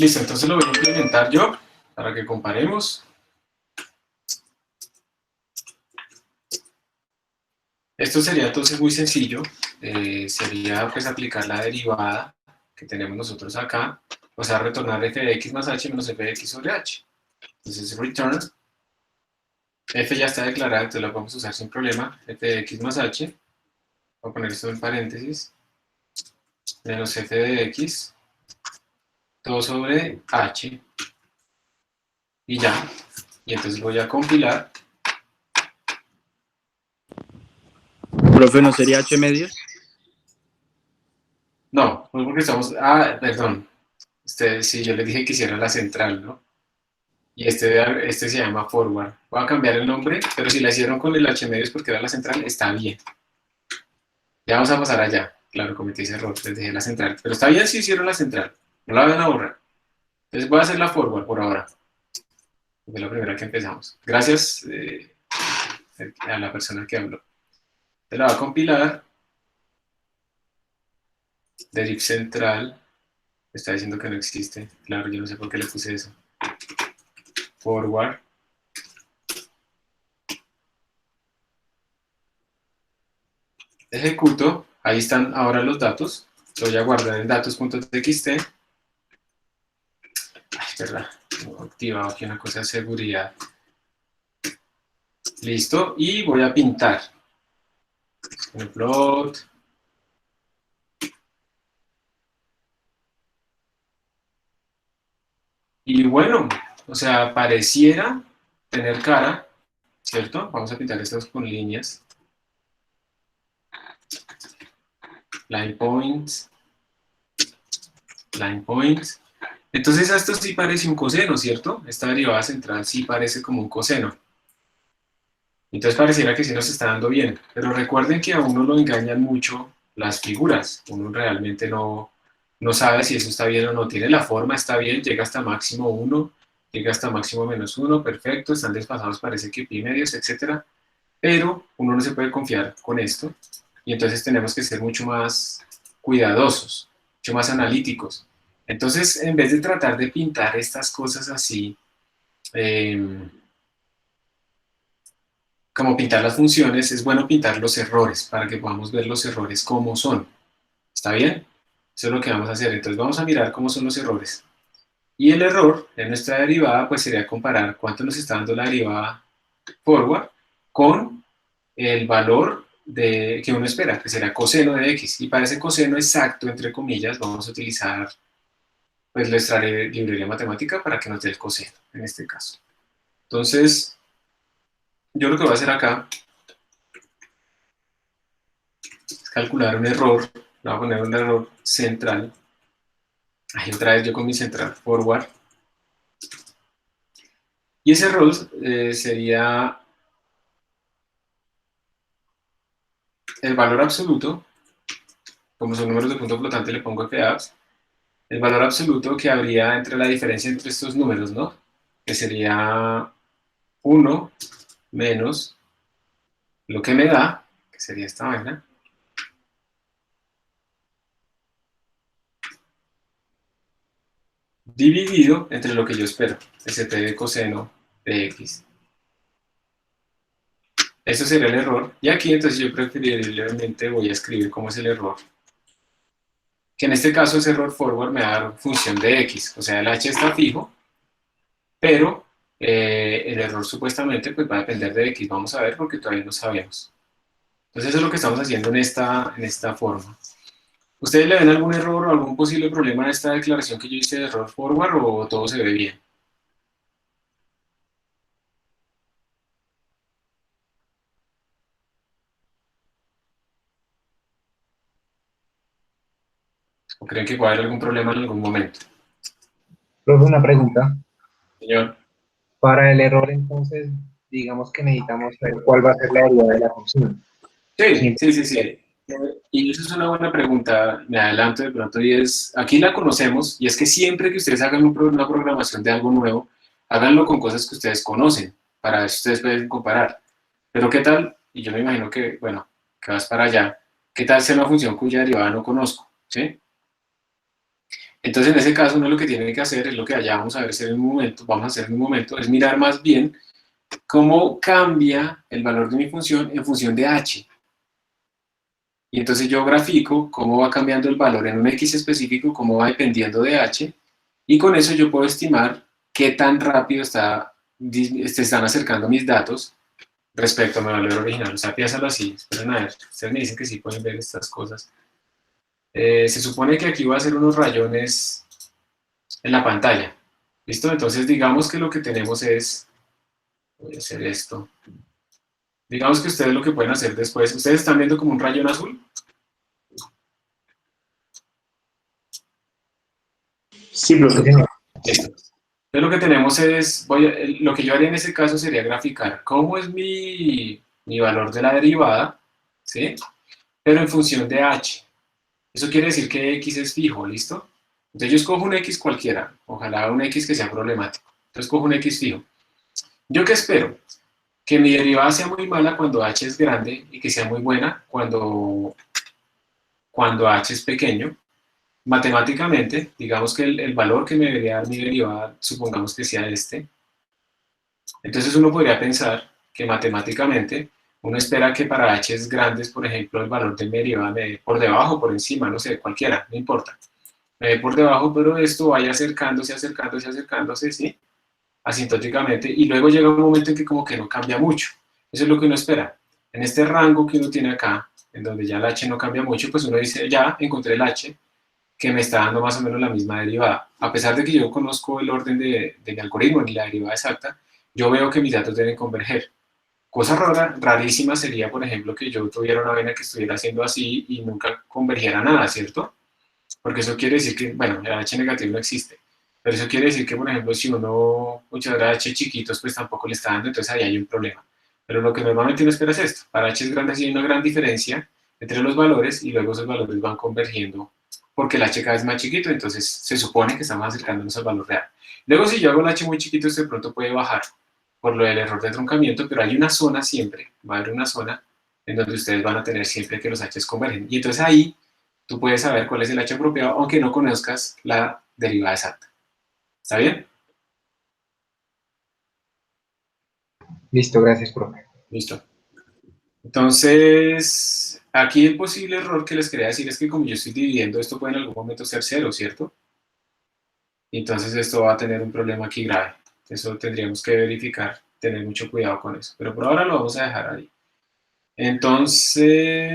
Listo, entonces lo voy a implementar yo para que comparemos. Esto sería entonces muy sencillo. Sería pues aplicar la derivada que tenemos nosotros acá, o sea, retornar f de x más h menos f de x sobre h. Entonces, return, f ya está declarada, entonces la podemos usar sin problema, f de x más h, voy a poner esto en paréntesis, menos f de x, todo sobre h, y ya. Y entonces voy a compilar. Profe, ¿no sería h medios? No, no porque estamos... Ah, perdón. Sí, yo les dije que hiciera la central, ¿no? Y este se llama forward. Voy a cambiar el nombre, pero si la hicieron con el h medios porque era la central, está bien. Ya vamos a pasar allá. Claro, cometí ese error, les dejé la central. Pero está bien si hicieron la central. No la van a borrar. Entonces voy a hacer la forward por ahora. Fue la primera que empezamos. Gracias a la persona que habló. Te la va a compilar. Deriv central. Me está diciendo que no existe. Claro, yo no sé por qué le puse eso. Forward. Ejecuto. Ahí están ahora los datos. Lo voy a guardar en datos.txt. Ay, verdad. Tengo activado aquí una cosa de seguridad. Listo. Y voy a pintar. En el plot. Y bueno, o sea, pareciera tener cara, ¿cierto? Vamos a pintar estos con líneas. Line points. Line points. Entonces esto sí parece un coseno, ¿cierto? Esta derivada central sí parece como un coseno. Entonces pareciera que sí nos está dando bien. Pero recuerden que a uno lo engañan mucho las figuras. Uno realmente no sabe si eso está bien o no. Tiene la forma, está bien, llega hasta máximo 1, llega hasta máximo menos 1, perfecto, están desfasados, parece que pi medios, etc. Pero uno no se puede confiar con esto. Y entonces tenemos que ser mucho más cuidadosos, mucho más analíticos. Entonces, en vez de tratar de pintar estas cosas así, como pintar las funciones, es bueno pintar los errores para que podamos ver los errores como son. ¿Está bien? Eso es lo que vamos a hacer. Entonces vamos a mirar cómo son los errores. Y el error en nuestra derivada pues sería comparar cuánto nos está dando la derivada forward con el valor que uno espera, que será coseno de x. Y para ese coseno exacto, entre comillas, vamos a utilizar pues nuestra librería matemática para que nos dé el coseno, en este caso. Entonces, yo lo que voy a hacer acá es calcular un error. Le voy a poner un error central. Ahí otra vez yo con mi central forward. Y ese error sería el valor absoluto. Como son números de punto flotante, le pongo fabs. El valor absoluto que habría entre la diferencia entre estos números, ¿no? Que sería 1 menos lo que me da, que sería esta vaina, dividido entre lo que yo espero, st de coseno de x. Eso sería el error. Y aquí entonces yo preferiblemente voy a escribir cómo es el error. Que en este caso ese error forward me va a dar función de x. O sea, el h está fijo, pero el error supuestamente pues va a depender de x. Vamos a ver porque todavía no sabemos. Entonces eso es lo que estamos haciendo en esta forma. ¿Ustedes le ven algún error o algún posible problema a esta declaración que yo hice de error forward o todo se ve bien? ¿O creen que puede haber algún problema en algún momento? Profe, una pregunta. Señor. Para el error, entonces, digamos que necesitamos saber cuál va a ser la derivada de la función. Sí, Sí. sí, sí, sí. Y eso es una buena pregunta, me adelanto de pronto, y es, aquí la conocemos, y es que siempre que ustedes hagan una programación de algo nuevo, háganlo con cosas que ustedes conocen, para ver si ustedes pueden comparar. Pero ¿qué tal? Y yo me imagino que, bueno, que vas para allá, ¿qué tal sea una función cuya derivada no conozco? ¿Sí? Entonces, en ese caso, uno lo que tiene que hacer es lo que allá vamos a hacer en un momento, es mirar más bien cómo cambia el valor de mi función en función de h. Y entonces yo grafico cómo va cambiando el valor en un x específico, cómo va dependiendo de h, y con eso yo puedo estimar qué tan rápido se están acercando mis datos respecto a mi valor original. O sea, piénsalo así. Esperen a ver, ustedes me dicen que sí pueden ver estas cosas. Se supone que aquí voy a hacer unos rayones en la pantalla. ¿Listo? Entonces digamos que lo que tenemos es, voy a hacer esto. Digamos que ustedes lo que pueden hacer después, ustedes están viendo como un rayón azul. Sí, Sí, profe. señor. Listo. Entonces lo que tenemos es, lo que yo haría en ese caso sería graficar cómo es mi valor de la derivada, ¿sí? Pero en función de h. Eso quiere decir que x es fijo, ¿listo? Entonces yo escojo un x cualquiera, ojalá un x que sea problemático. Entonces cojo un x fijo. ¿Yo qué espero? Que mi derivada sea muy mala cuando h es grande y que sea muy buena cuando h es pequeño. Matemáticamente, digamos que el valor que me debería dar mi derivada, supongamos que sea este. Entonces uno podría pensar que matemáticamente uno espera que para h's grandes, por ejemplo, el valor de mi derivada me dé por debajo, por encima, no sé, cualquiera, no importa. Me dé por debajo, pero esto vaya acercándose, acercándose, acercándose, ¿sí? Asintóticamente, y luego llega un momento en que como que no cambia mucho. Eso es lo que uno espera. En este rango que uno tiene acá, en donde ya el h no cambia mucho, pues uno dice, ya encontré el h, que me está dando más o menos la misma derivada. A pesar de que yo conozco el orden de mi algoritmo ni la derivada exacta, yo veo que mis datos deben converger. Cosa rara, rarísima sería, por ejemplo, que yo tuviera una vena que estuviera haciendo así y nunca convergiera nada, ¿cierto? Porque eso quiere decir que, bueno, el H negativo no existe, pero eso quiere decir que, por ejemplo, si uno muchas H chiquitos, pues tampoco le está dando, entonces ahí hay un problema. Pero lo que normalmente uno espera es esto. Para H grandes hay una gran diferencia entre los valores y luego esos valores van convergiendo porque el H cada vez es más chiquito, entonces se supone que estamos acercándonos al valor real. Luego, si yo hago el H muy chiquito, este de pronto puede bajar por lo del error de truncamiento, pero hay una zona siempre, va a haber una zona en donde ustedes van a tener siempre que los H's convergen. Y entonces ahí tú puedes saber cuál es el H apropiado, aunque no conozcas la derivada exacta. ¿Está bien? Listo, gracias, profe. Listo. Entonces, aquí el posible error que les quería decir es que como yo estoy dividiendo, esto puede en algún momento ser cero, ¿cierto? Y entonces esto va a tener un problema aquí grave. Eso tendríamos que verificar, tener mucho cuidado con eso. Pero por ahora lo vamos a dejar ahí. Entonces...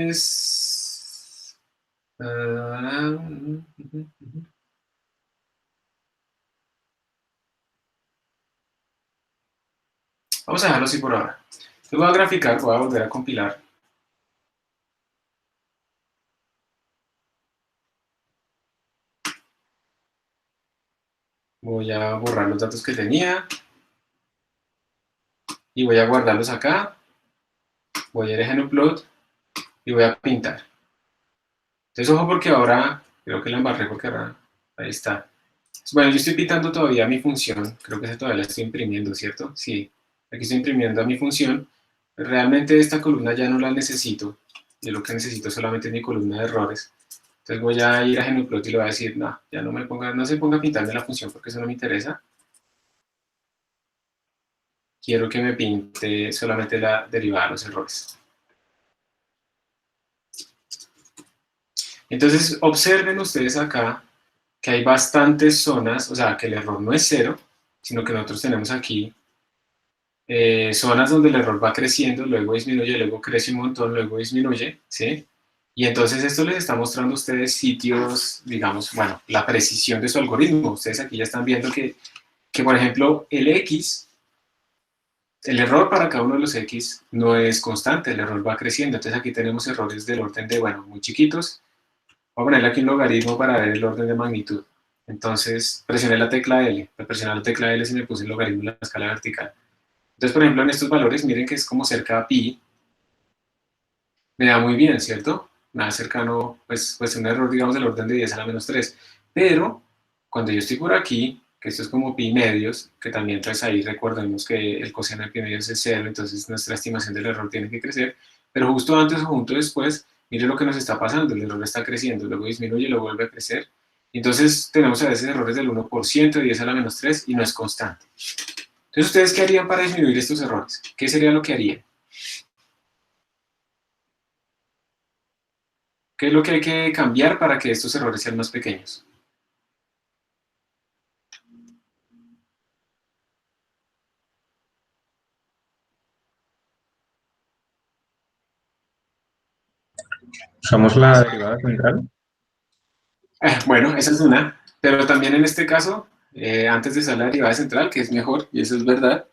vamos a dejarlo así por ahora. Lo voy a graficar, voy a volver a compilar. Voy a borrar los datos que tenía y voy a guardarlos acá. Voy a ir a Genoplot y voy a pintar. Entonces, ojo porque ahora, creo que la embarré porque ahora, ahí está. Bueno, yo estoy pintando todavía mi función, creo que esa todavía la estoy imprimiendo, ¿cierto? Sí, aquí estoy imprimiendo a mi función. Realmente esta columna ya no la necesito, yo lo que necesito solamente es mi columna de errores. Entonces voy a ir a Genoplot y le voy a decir, no, ya no se ponga a pintarme la función porque eso no me interesa. Quiero que me pinte solamente la derivada de los errores. Entonces, observen ustedes acá que hay bastantes zonas, o sea, que el error no es cero, sino que nosotros tenemos aquí zonas donde el error va creciendo, luego disminuye, luego crece un montón, luego disminuye, ¿sí? Y entonces esto les está mostrando a ustedes sitios, digamos, bueno, la precisión de su algoritmo. Ustedes aquí ya están viendo que por ejemplo, el error para cada uno de los X no es constante, el error va creciendo. Entonces aquí tenemos errores del orden de, bueno, muy chiquitos. Voy a ponerle aquí un logaritmo para ver el orden de magnitud. Entonces presioné la tecla L, al presionar la tecla L se me puso el logaritmo en la escala vertical. Entonces, por ejemplo, en estos valores, miren que es como cerca a pi, me da muy bien, ¿cierto? Nada cercano, pues un error, digamos, del orden de 10 a la menos 3. Pero, cuando yo estoy por aquí, que esto es como pi medios, que también traes ahí, recordemos que el coseno de pi medios es 0, entonces nuestra estimación del error tiene que crecer, pero justo antes o justo después, miren lo que nos está pasando, el error está creciendo, luego disminuye, luego vuelve a crecer, Entonces tenemos a veces errores del 1%, 10 a la menos 3, y no es constante. Entonces, ¿ustedes qué harían para disminuir estos errores? ¿Qué sería lo que harían? ¿Qué es lo que hay que cambiar para que estos errores sean más pequeños? Usamos la derivada central. Bueno, esa es una, pero también en este caso, antes de usar la derivada central, que es mejor, y eso es verdad,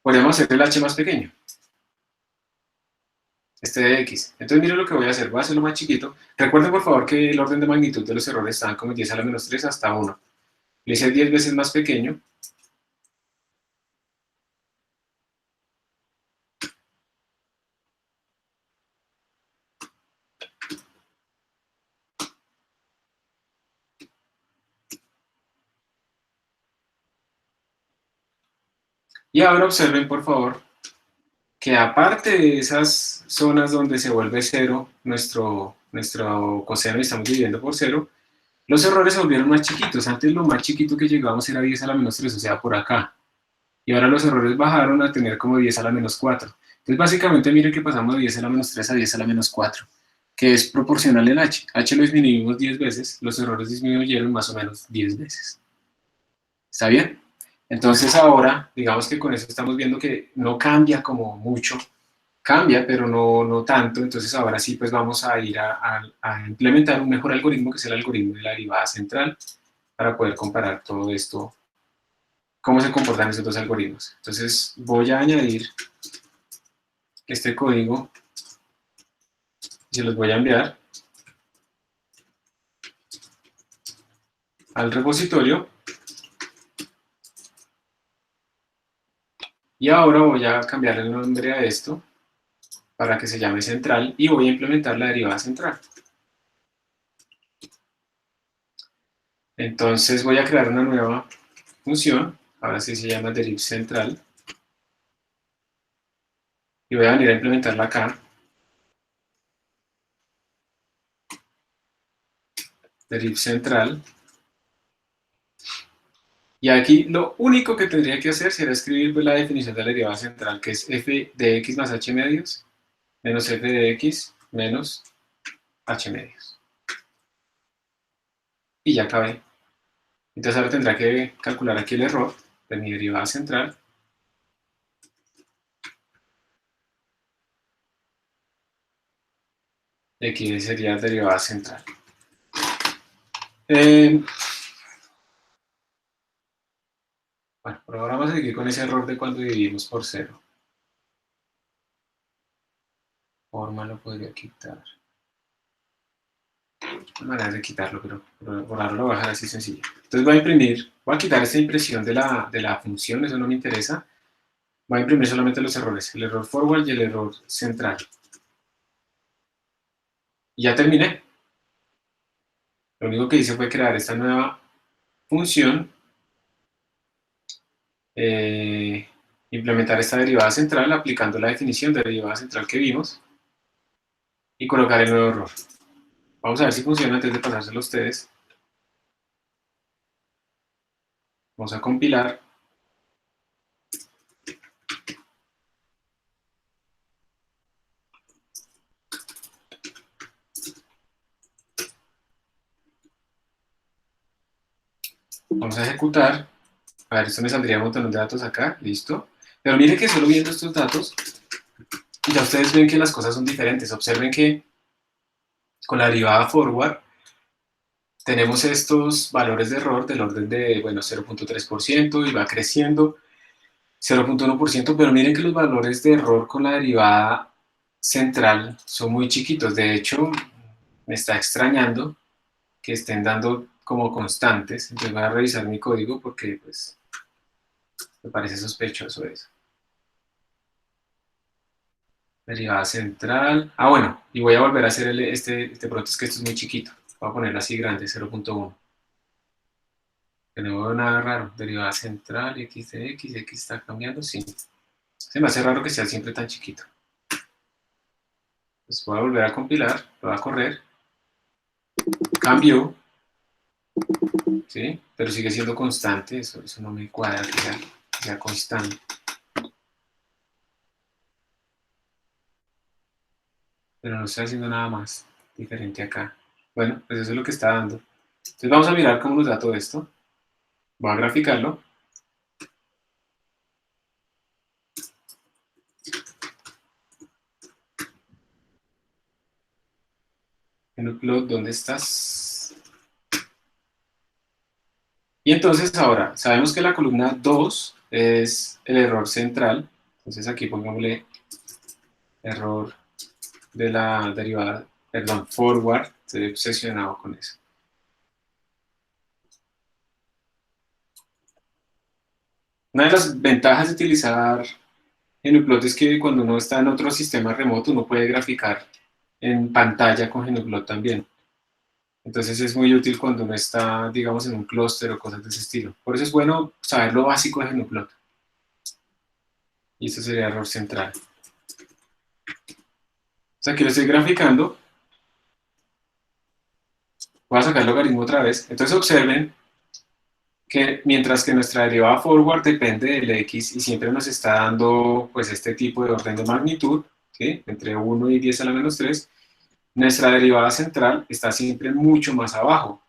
podemos hacer el h más pequeño, este de x. Entonces miren lo que voy a hacer, voy a hacerlo más chiquito. Recuerden por favor que el orden de magnitud de los errores están como 10 a la menos 3 hasta 1. Le hice 10 veces más pequeño, y ahora observen por favor que aparte de esas zonas donde se vuelve cero nuestro coseno y estamos dividiendo por cero, los errores se volvieron más chiquitos. Antes lo más chiquito que llegábamos era 10 a la menos 3, o sea, por acá. Y ahora los errores bajaron a tener como 10 a la menos 4. Entonces básicamente miren que pasamos de 10 a la menos 3 a 10 a la menos 4, que es proporcional en h. H lo disminuimos 10 veces, los errores disminuyeron más o menos 10 veces. ¿Está bien? Entonces ahora, digamos que con eso estamos viendo que no cambia como mucho, cambia, pero no tanto. Entonces ahora sí, pues vamos a ir a implementar un mejor algoritmo, que es el algoritmo de la derivada central, para poder comparar todo esto, cómo se comportan estos dos algoritmos. Entonces voy a añadir este código, se los voy a enviar al repositorio, y ahora voy a cambiar el nombre a esto para que se llame central, y voy a implementar la derivada central. Entonces voy a crear una nueva función, ahora sí se llama deriv central, y voy a venir a implementarla acá, deriv central, y aquí lo único que tendría que hacer será escribir pues, la definición de la derivada central, que es f de x más h medios menos f de x menos h medios. Y ya acabé. Entonces ahora tendrá que calcular aquí el error de mi derivada central. Y aquí sería derivada central. Bueno, por ahora vamos a seguir con ese error de cuando dividimos por cero. Forma lo podría quitar. Hay maneras de quitarlo, pero por ahora lo voy a dejar así sencillo. Entonces voy a imprimir, voy a quitar esta impresión de la función, eso no me interesa. Voy a imprimir solamente los errores, el error forward y el error central. Y ya terminé. Lo único que hice fue crear esta nueva función, implementar esta derivada central aplicando la definición de derivada central que vimos y colocar el nuevo error. Vamos a ver si funciona antes de pasárselo a ustedes. Vamos a compilar. Vamos a ejecutar. A ver, esto me saldría un montón de datos acá, listo. Pero miren que solo viendo estos datos, ya ustedes ven que las cosas son diferentes. Observen que con la derivada forward tenemos estos valores de error del orden de, bueno, 0.3% y va creciendo 0.1%, pero miren que los valores de error con la derivada central son muy chiquitos. De hecho, me está extrañando que estén dando como constantes. Entonces voy a revisar mi código porque pues, me parece sospechoso eso. Derivada central. Ah, bueno, y voy a volver a hacer este pronto es que esto es muy chiquito. Voy a ponerlo así grande, 0.1. Que no veo nada raro. Derivada central, x de x está cambiando, sí. Se me hace raro que sea siempre tan chiquito. Entonces voy a volver a compilar, lo voy a correr. Cambio. ¿sí? Pero sigue siendo constante, eso no me cuadra que sea constante. Pero no estoy haciendo nada más diferente acá. Bueno, pues eso es lo que está dando. Entonces vamos a mirar cómo nos da todo esto. Voy a graficarlo. Plot, ¿dónde estás? Y entonces ahora, sabemos que la columna 2 es el error central. Entonces aquí pongámosle error de la derivada, perdón, forward. Estoy obsesionado con eso. Una de las ventajas de utilizar GnuPlot es que cuando uno está en otro sistema remoto, uno puede graficar en pantalla con GnuPlot también. Entonces es muy útil cuando uno está, digamos, en un clúster o cosas de ese estilo. Por eso es bueno saber lo básico de GnuPlot. Y esto sería error central. O sea, aquí lo estoy graficando. Voy a sacar el logaritmo otra vez. Entonces observen que mientras que nuestra derivada forward depende del x y siempre nos está dando pues este tipo de orden de magnitud, ¿sí? Entre 1 y 10 a la menos 3, nuestra derivada central está siempre mucho más abajo.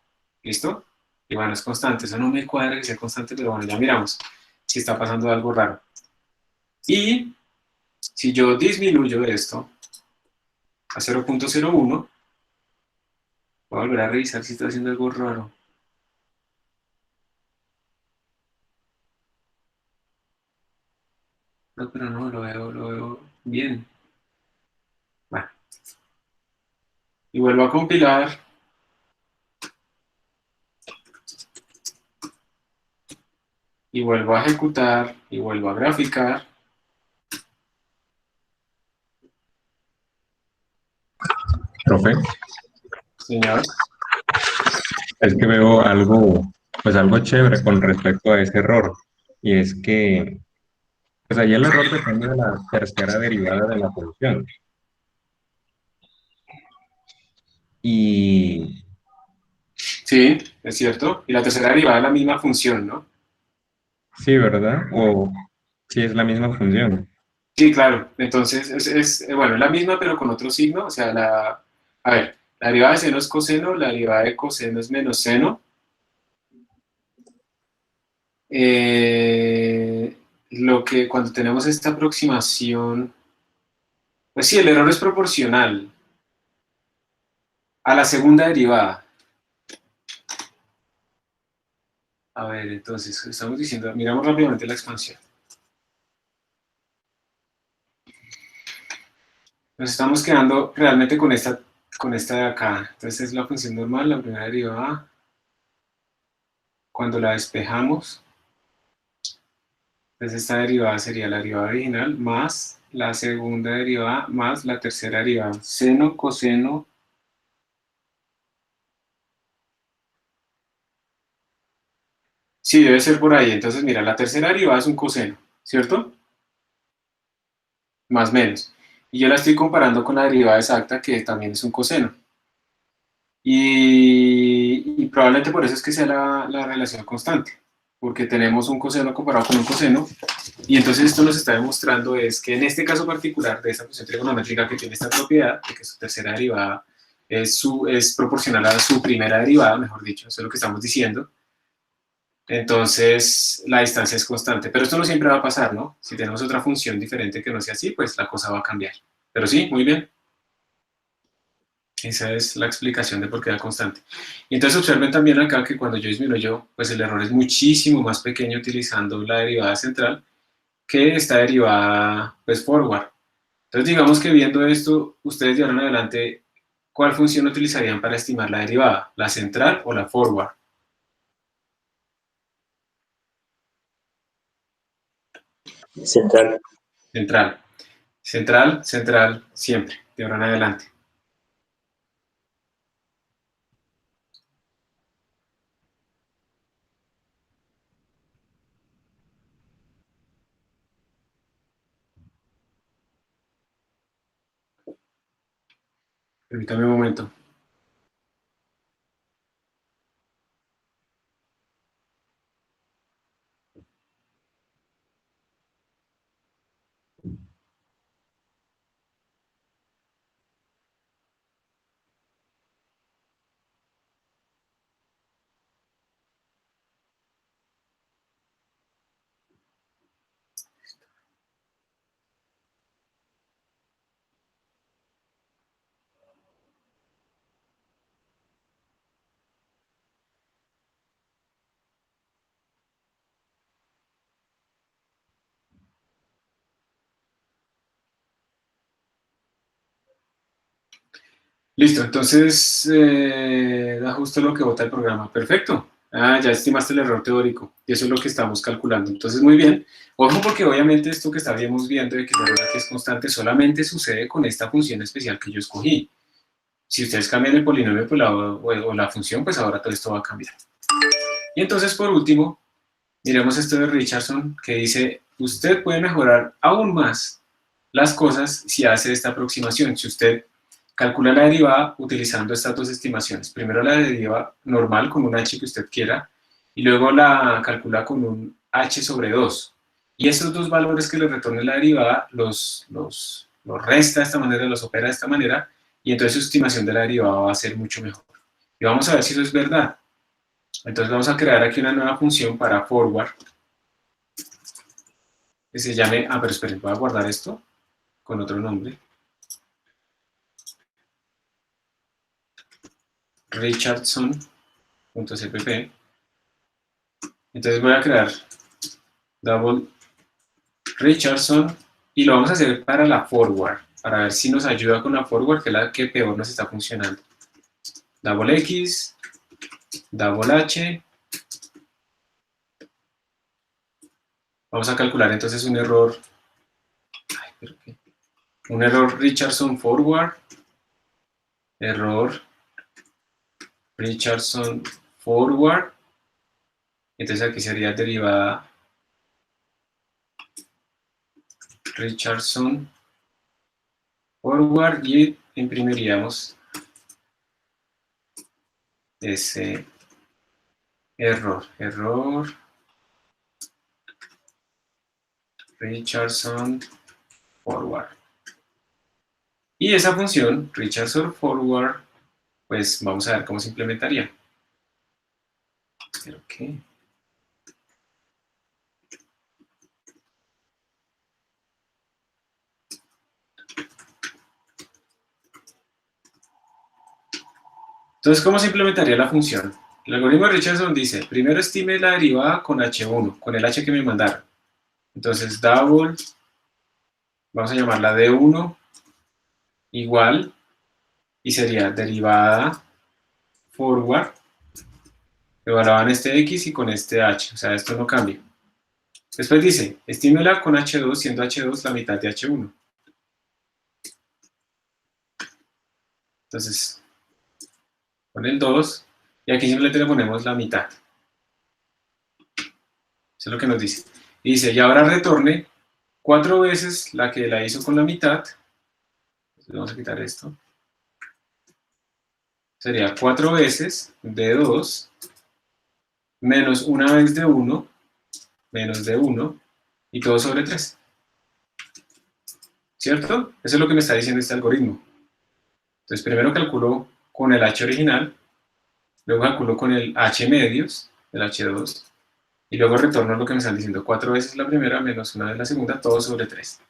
¿Listo? Y bueno, es constante. Eso no me cuadra que sea constante, pero bueno, ya miramos si está pasando algo raro. Y si yo disminuyo esto a 0.01, voy a volver a revisar si está haciendo algo raro. No, pero no, lo veo bien. Bueno, y vuelvo a compilar. Y vuelvo a ejecutar, y vuelvo a graficar. Profe, Señor. es que veo algo, pues algo chévere con respecto a ese error, y es que, pues ahí el error depende de la tercera derivada de la función. Y Sí, es cierto. Y la tercera derivada es la misma función, ¿no? sí, ¿verdad? O sí es la misma función. Sí, claro. Entonces, bueno, es la misma, pero con otro signo. O sea, a ver, la derivada de seno es coseno, la derivada de coseno es menos seno. Lo que cuando tenemos esta aproximación, pues sí, el error es proporcional a la segunda derivada. A ver, entonces, estamos diciendo, miramos rápidamente la expansión. Nos estamos quedando realmente con esta de acá. Entonces es la función normal, la primera derivada. Cuando la despejamos, entonces esta derivada sería la derivada original más la segunda derivada más la tercera derivada. Seno, coseno. Sí, debe ser por ahí. Entonces, mira, la tercera derivada es un coseno, ¿cierto? Más menos. Y yo la estoy comparando con la derivada exacta, que también es un coseno. Y probablemente por eso es que sea la relación constante, porque tenemos un coseno comparado con un coseno, y entonces esto nos está demostrando es que en este caso particular de esta función trigonométrica que tiene esta propiedad, de que su tercera derivada es proporcional a su primera derivada, mejor dicho, eso es lo que estamos diciendo, entonces la distancia es constante, pero esto no siempre va a pasar, ¿no? Si tenemos otra función diferente que no sea así, pues la cosa va a cambiar. Pero sí, muy bien. Esa es la explicación de por qué da constante. Y entonces observen también acá que cuando yo disminuyo, pues el error es muchísimo más pequeño utilizando la derivada central que esta derivada pues forward. Entonces digamos que viendo esto, ustedes de ahora en adelante, ¿cuál función utilizarían para estimar la derivada? ¿La central o la forward? Central. Central. Central, central, siempre, de ahora en adelante. Permítame un momento. Listo, entonces da justo lo que vota el programa. Perfecto. Ya estimaste el error teórico y eso es lo que estamos calculando. Entonces, muy bien. Ojo, porque obviamente esto que estábamos viendo de que el error aquí es constante solamente sucede con esta función especial que yo escogí. Si ustedes cambian el polinomio pues o la función, pues ahora todo esto va a cambiar. Y entonces, por último, miremos esto de Richardson, que dice, usted puede mejorar aún más las cosas si hace esta aproximación. Si usted calcula la derivada utilizando estas dos estimaciones. Primero la derivada normal con un h que usted quiera, y luego la calcula con un h sobre 2. Y esos dos valores que le retorne la derivada los resta de esta manera, los opera de esta manera, y entonces su estimación de la derivada va a ser mucho mejor. Y vamos a ver si eso es verdad. Entonces vamos a crear aquí una nueva función para forward, que se llame, pero esperen, voy a guardar esto con otro nombre. Richardson.cpp. Entonces voy a crear double Richardson y lo vamos a hacer para la forward, para ver si nos ayuda con la forward, que es la que peor nos está funcionando. Double X, double H. Vamos a calcular entonces un error. Un error Richardson forward. Error Richardson forward. Entonces aquí sería derivada Richardson forward y imprimiríamos ese error. Richardson forward. Y esa función, Richardson forward, pues vamos a ver cómo se implementaría. Okay. Entonces, ¿cómo se implementaría la función? El algoritmo de Richardson dice, primero estime la derivada con h1, con el h que me mandaron. Entonces, double, vamos a llamarla d1, igual, y sería derivada forward, evaluaban este x y con este h, o sea, esto no cambia. Después dice, estímela con h2, siendo h2 la mitad de h1. Entonces, con el 2, y aquí simplemente le ponemos la mitad. Eso es lo que nos dice. Y dice, y ahora retorne 4 veces la que la hizo con la mitad. Entonces vamos a quitar esto. Sería 4 veces de 2 menos una vez de 1 menos de 1 y todo sobre 3. ¿Cierto? Eso es lo que me está diciendo este algoritmo. Entonces primero calculo con el h original, luego calculo con el h medios, el h2, y luego retorno lo que me están diciendo, 4 veces la primera menos una vez la segunda, todo sobre 3.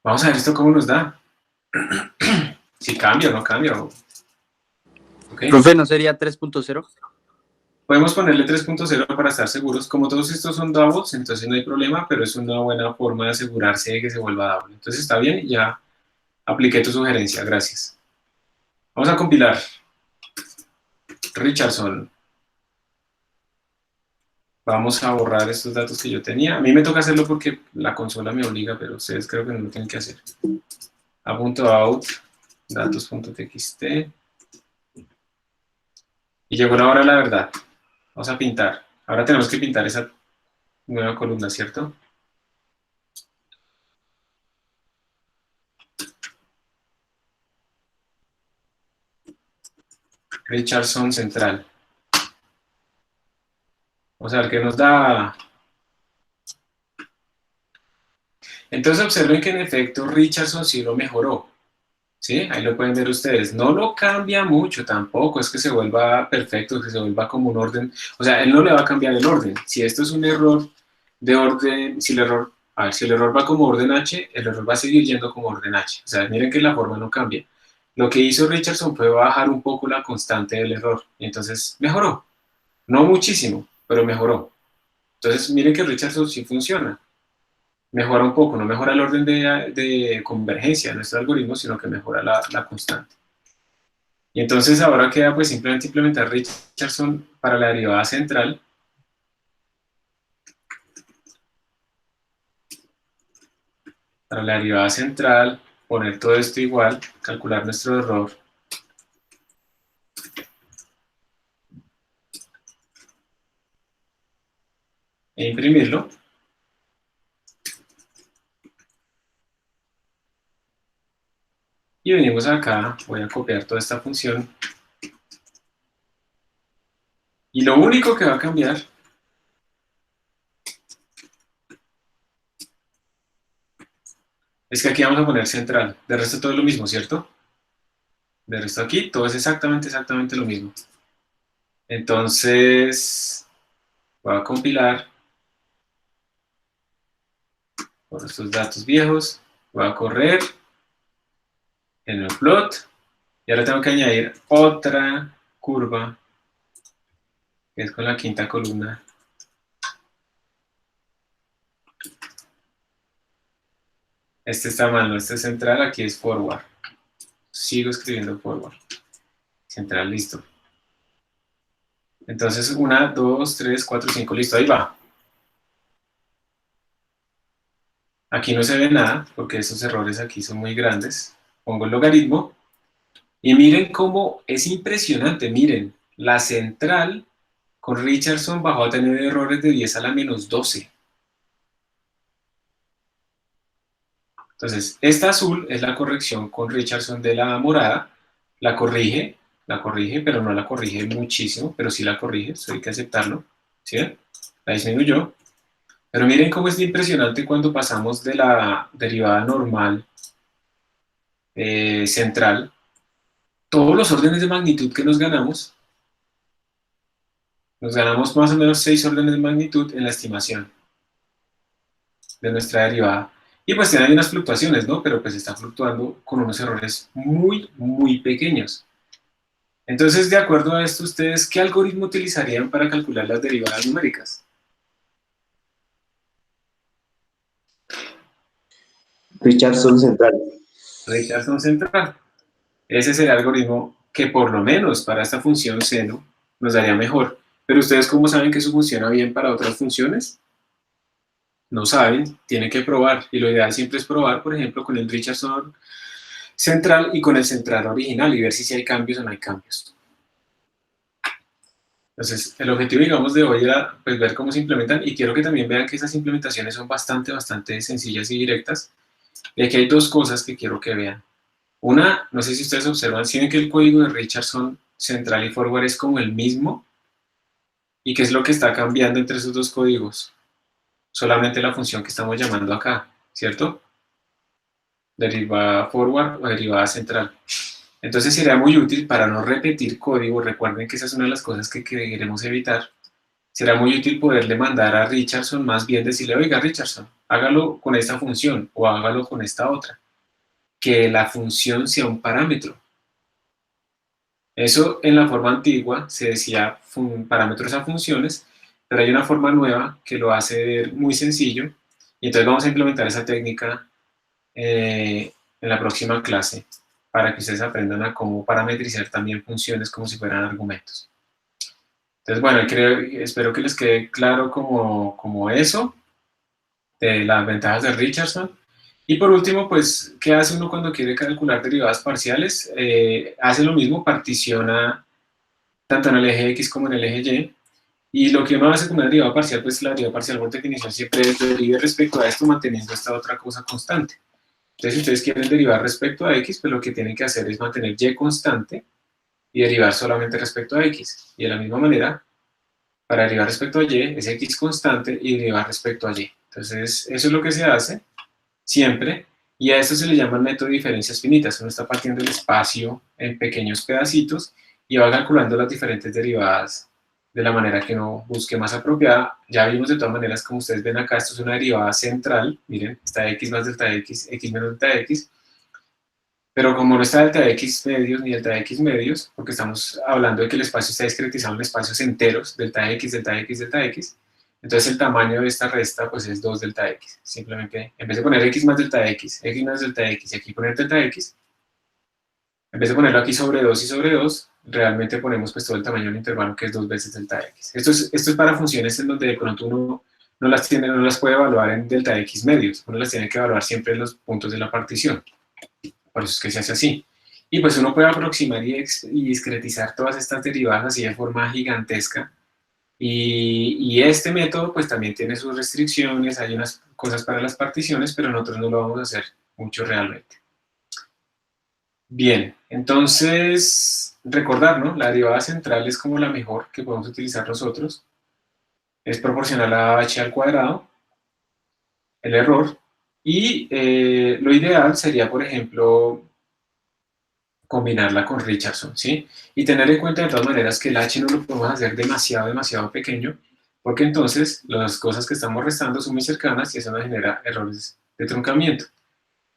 Vamos a ver esto cómo nos da. Si cambia o no cambia. ¿Okay? Profe, ¿no sería 3.0? Podemos ponerle 3.0 para estar seguros. Como todos estos son doubles, entonces no hay problema, pero es una buena forma de asegurarse de que se vuelva double. Entonces está bien, ya apliqué tu sugerencia, gracias. Vamos a compilar. Richardson. Vamos a borrar estos datos que yo tenía. A mí me toca hacerlo porque la consola me obliga, pero ustedes creo que no lo tienen que hacer. A.out, datos.txt. Y llegó la hora de la verdad. Vamos a pintar. Ahora tenemos que pintar esa nueva columna, ¿cierto? Richardson central. Vamos a ver qué nos da. Entonces observen que en efecto Richardson sí lo mejoró. ¿Sí? Ahí lo pueden ver ustedes. No lo cambia mucho tampoco, es que se vuelva perfecto, que se vuelva como un orden. O sea, él no le va a cambiar el orden. Si esto es un error de orden, si el error va como orden H, el error va a seguir yendo como orden H. O sea, miren que la forma no cambia. Lo que hizo Richardson fue bajar un poco la constante del error. Y entonces mejoró. No muchísimo, pero mejoró. Entonces miren que Richardson sí funciona. Mejora un poco, no mejora el orden de convergencia de nuestro algoritmo, sino que mejora la constante. Y entonces ahora queda pues simplemente implementar Richardson para la derivada central. Para la derivada central, poner todo esto igual, calcular nuestro error. E imprimirlo. Y venimos acá, voy a copiar toda esta función. Y lo único que va a cambiar es que aquí vamos a poner central. De resto todo es lo mismo, ¿cierto? De resto aquí todo es exactamente lo mismo. Entonces, voy a compilar por estos datos viejos. Voy a correr en el plot. Y ahora tengo que añadir otra curva, que es con la quinta columna. Este está mal, no, este es central, aquí es forward. Sigo escribiendo forward. Central, listo. Entonces, 1, 2, 3, 4, 5, listo, ahí va. Aquí no se ve nada, porque esos errores aquí son muy grandes. Pongo el logaritmo. Y miren cómo es impresionante, miren. La central con Richardson bajó a tener errores de 10 a la menos 12. Entonces, esta azul es la corrección con Richardson de la morada. La corrige, pero no la corrige muchísimo, pero sí la corrige, eso hay que aceptarlo. ¿Sí? La disminuyó. Pero miren cómo es impresionante cuando pasamos de la derivada normal central. Todos los órdenes de magnitud que nos ganamos más o menos 6 órdenes de magnitud en la estimación de nuestra derivada. Y pues tiene unas fluctuaciones, ¿no? Pero pues está fluctuando con unos errores muy pequeños. Entonces, de acuerdo a esto, ¿ustedes qué algoritmo utilizarían para calcular las derivadas numéricas? Richardson central. Richardson central. Ese sería el algoritmo que por lo menos para esta función seno nos daría mejor. Pero ¿ustedes cómo saben que eso funciona bien para otras funciones? No saben, tienen que probar. Y lo ideal siempre es probar, por ejemplo, con el Richardson central y con el central original y ver si hay cambios o no hay cambios. Entonces, el objetivo, digamos, de hoy era pues, ver cómo se implementan y quiero que también vean que esas implementaciones son bastante sencillas y directas. Y aquí hay dos cosas que quiero que vean. Una, no sé si ustedes observan, si ven que el código de Richardson central y forward es como el mismo y qué es lo que está cambiando entre esos dos códigos. Solamente la función que estamos llamando acá, ¿cierto? Derivada forward o derivada central. Entonces sería muy útil para no repetir código, recuerden que esa es una de las cosas que queremos evitar, será muy útil poderle mandar a Richardson, más bien decirle, oiga Richardson, hágalo con esta función o hágalo con esta otra, que la función sea un parámetro. Eso en la forma antigua se decía parámetros a funciones, pero hay una forma nueva que lo hace muy sencillo, y entonces vamos a implementar esa técnica en la próxima clase, para que ustedes aprendan a cómo parametrizar también funciones como si fueran argumentos. Entonces, bueno, espero que les quede claro como eso, de las ventajas de Richardson. Y por último, pues, ¿qué hace uno cuando quiere calcular derivadas parciales? Hace lo mismo, particiona tanto en el eje X como en el eje Y. Y lo que uno hace con una derivada parcial, pues la derivada parcial por definición siempre deriva respecto a esto, manteniendo esta otra cosa constante. Entonces, si ustedes quieren derivar respecto a X, pues lo que tienen que hacer es mantener Y constante y derivar solamente respecto a X. Y de la misma manera, para derivar respecto a Y, es X constante y derivar respecto a Y. Entonces, eso es lo que se hace siempre, y a esto se le llama el método de diferencias finitas. Uno está partiendo el espacio en pequeños pedacitos y va calculando las diferentes derivadas de la manera que uno busque más apropiada. Ya vimos de todas maneras, como ustedes ven acá, esto es una derivada central, miren, está x más delta x, x menos delta x, pero como no está delta x medios ni delta x medios, porque estamos hablando de que el espacio está discretizado en espacios enteros, delta x, delta x, delta x, entonces el tamaño de esta resta pues es 2 delta x. Simplemente, en vez de poner x más delta x, x más delta x y aquí poner delta x, En vez de ponerlo aquí sobre 2 y sobre 2, realmente ponemos pues todo el tamaño del intervalo, que es 2 veces delta x. Esto es para funciones en donde de pronto uno no las puede evaluar en delta x medios, uno las tiene que evaluar siempre en los puntos de la partición. Por eso es que se hace así. Y pues uno puede aproximar y discretizar todas estas derivadas así de forma gigantesca. Y este método pues también tiene sus restricciones, hay unas cosas para las particiones, pero nosotros no lo vamos a hacer mucho realmente. Bien, entonces recordar, ¿no? La derivada central es como la mejor que podemos utilizar nosotros. Es proporcional a h al cuadrado, el error, y lo ideal sería, por ejemplo, combinarla con Richardson, ¿sí? Y tener en cuenta de todas maneras que el h no lo podemos hacer demasiado pequeño, porque entonces las cosas que estamos restando son muy cercanas y eso nos genera errores de truncamiento.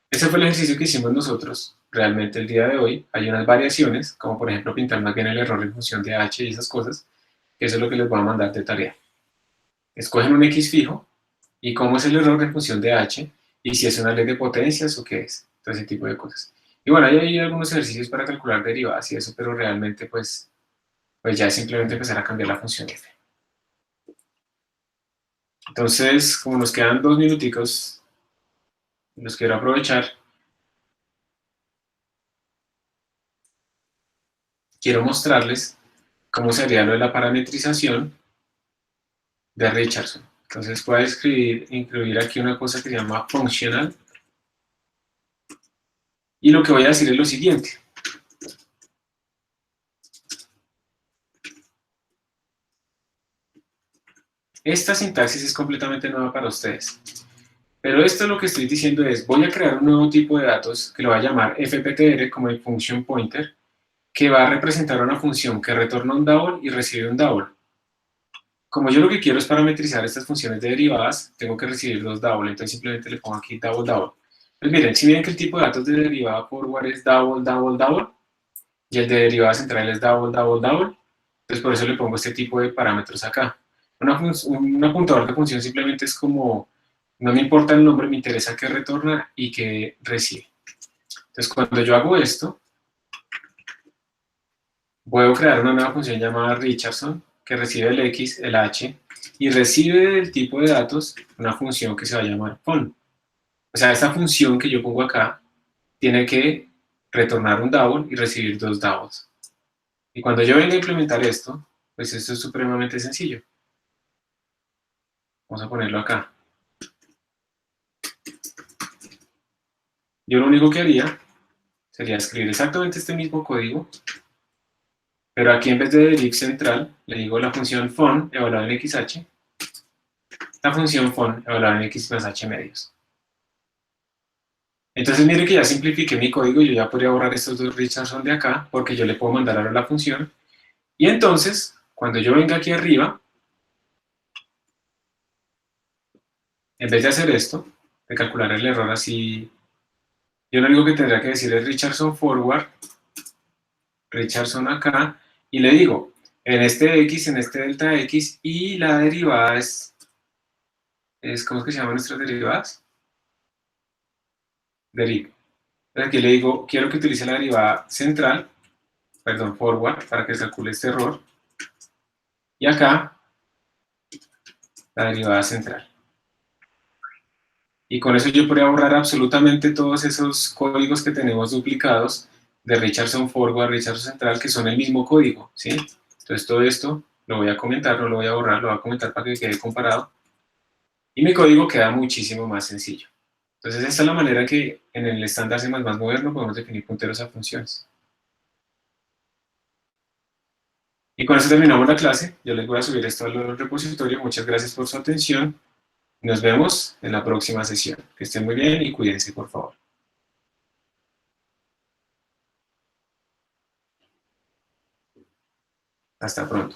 Ese fue el ejercicio que hicimos nosotros realmente el día de hoy. Hay unas variaciones, como por ejemplo pintar más bien el error en función de h y esas cosas, que eso es lo que les voy a mandar de tarea. Escogen un x fijo, y cómo es el error en función de h, y si es una ley de potencias o qué es, todo ese tipo de cosas. Y bueno, hay algunos ejercicios para calcular derivadas y eso, pero realmente pues ya es simplemente empezar a cambiar la función f. Entonces, como nos quedan 2 minuticos, los quiero aprovechar. Quiero mostrarles cómo sería lo de la parametrización de Richardson. Entonces voy a incluir aquí una cosa que se llama functional. Y lo que voy a decir es lo siguiente. Esta sintaxis es completamente nueva para ustedes. Pero esto lo que estoy diciendo es, voy a crear un nuevo tipo de datos que lo voy a llamar fptr como el function pointer, que va a representar una función que retorna un double y recibe un double. Como yo lo que quiero es parametrizar estas funciones de derivadas, tengo que recibir 2 double, entonces simplemente le pongo aquí double double. Pues miren, si ven que el tipo de datos de derivada forward es double double double, y el de derivada central es double double double, entonces por eso le pongo este tipo de parámetros acá. Un apuntador de función simplemente es como, no me importa el nombre, me interesa qué retorna y qué recibe. Entonces cuando yo hago esto, puedo crear una nueva función llamada Richardson, que recibe el x, el h, y recibe del tipo de datos una función que se va a llamar fun. O sea, esta función que yo pongo acá tiene que retornar un double y recibir 2 doubles. Y cuando yo venga a implementar esto, pues esto es supremamente sencillo. Vamos a ponerlo acá. Yo lo único que haría sería escribir exactamente este mismo código, pero aquí en vez de deriv central, le digo la función fun evaluada en xh, la función fun evaluada en x más h medios. Entonces mire que ya simplifiqué mi código, yo ya podría borrar estos 2 Richardson de acá, porque yo le puedo mandar ahora la función, y entonces, cuando yo venga aquí arriba, en vez de hacer esto, de calcular el error así, yo lo único que tendría que decir es Richardson forward, Richardson acá, y le digo, en este x, en este delta x, y la derivada es ¿cómo es que se llaman nuestras derivadas? Deriv. Entonces aquí le digo, quiero que utilice la derivada central, perdón, forward, para que calcule este error, y acá, la derivada central. Y con eso yo podría borrar absolutamente todos esos códigos que tenemos duplicados de Richardson forward, Richardson central, que son el mismo código, ¿sí? Entonces todo esto lo voy a comentar, no lo voy a borrar, lo voy a comentar para que quede comparado. Y mi código queda muchísimo más sencillo. Entonces esta es la manera que en el estándar C++ moderno podemos definir punteros a funciones. Y con eso terminamos la clase. Yo les voy a subir esto al repositorio. Muchas gracias por su atención. Nos vemos en la próxima sesión. Que estén muy bien y cuídense, por favor. Hasta pronto.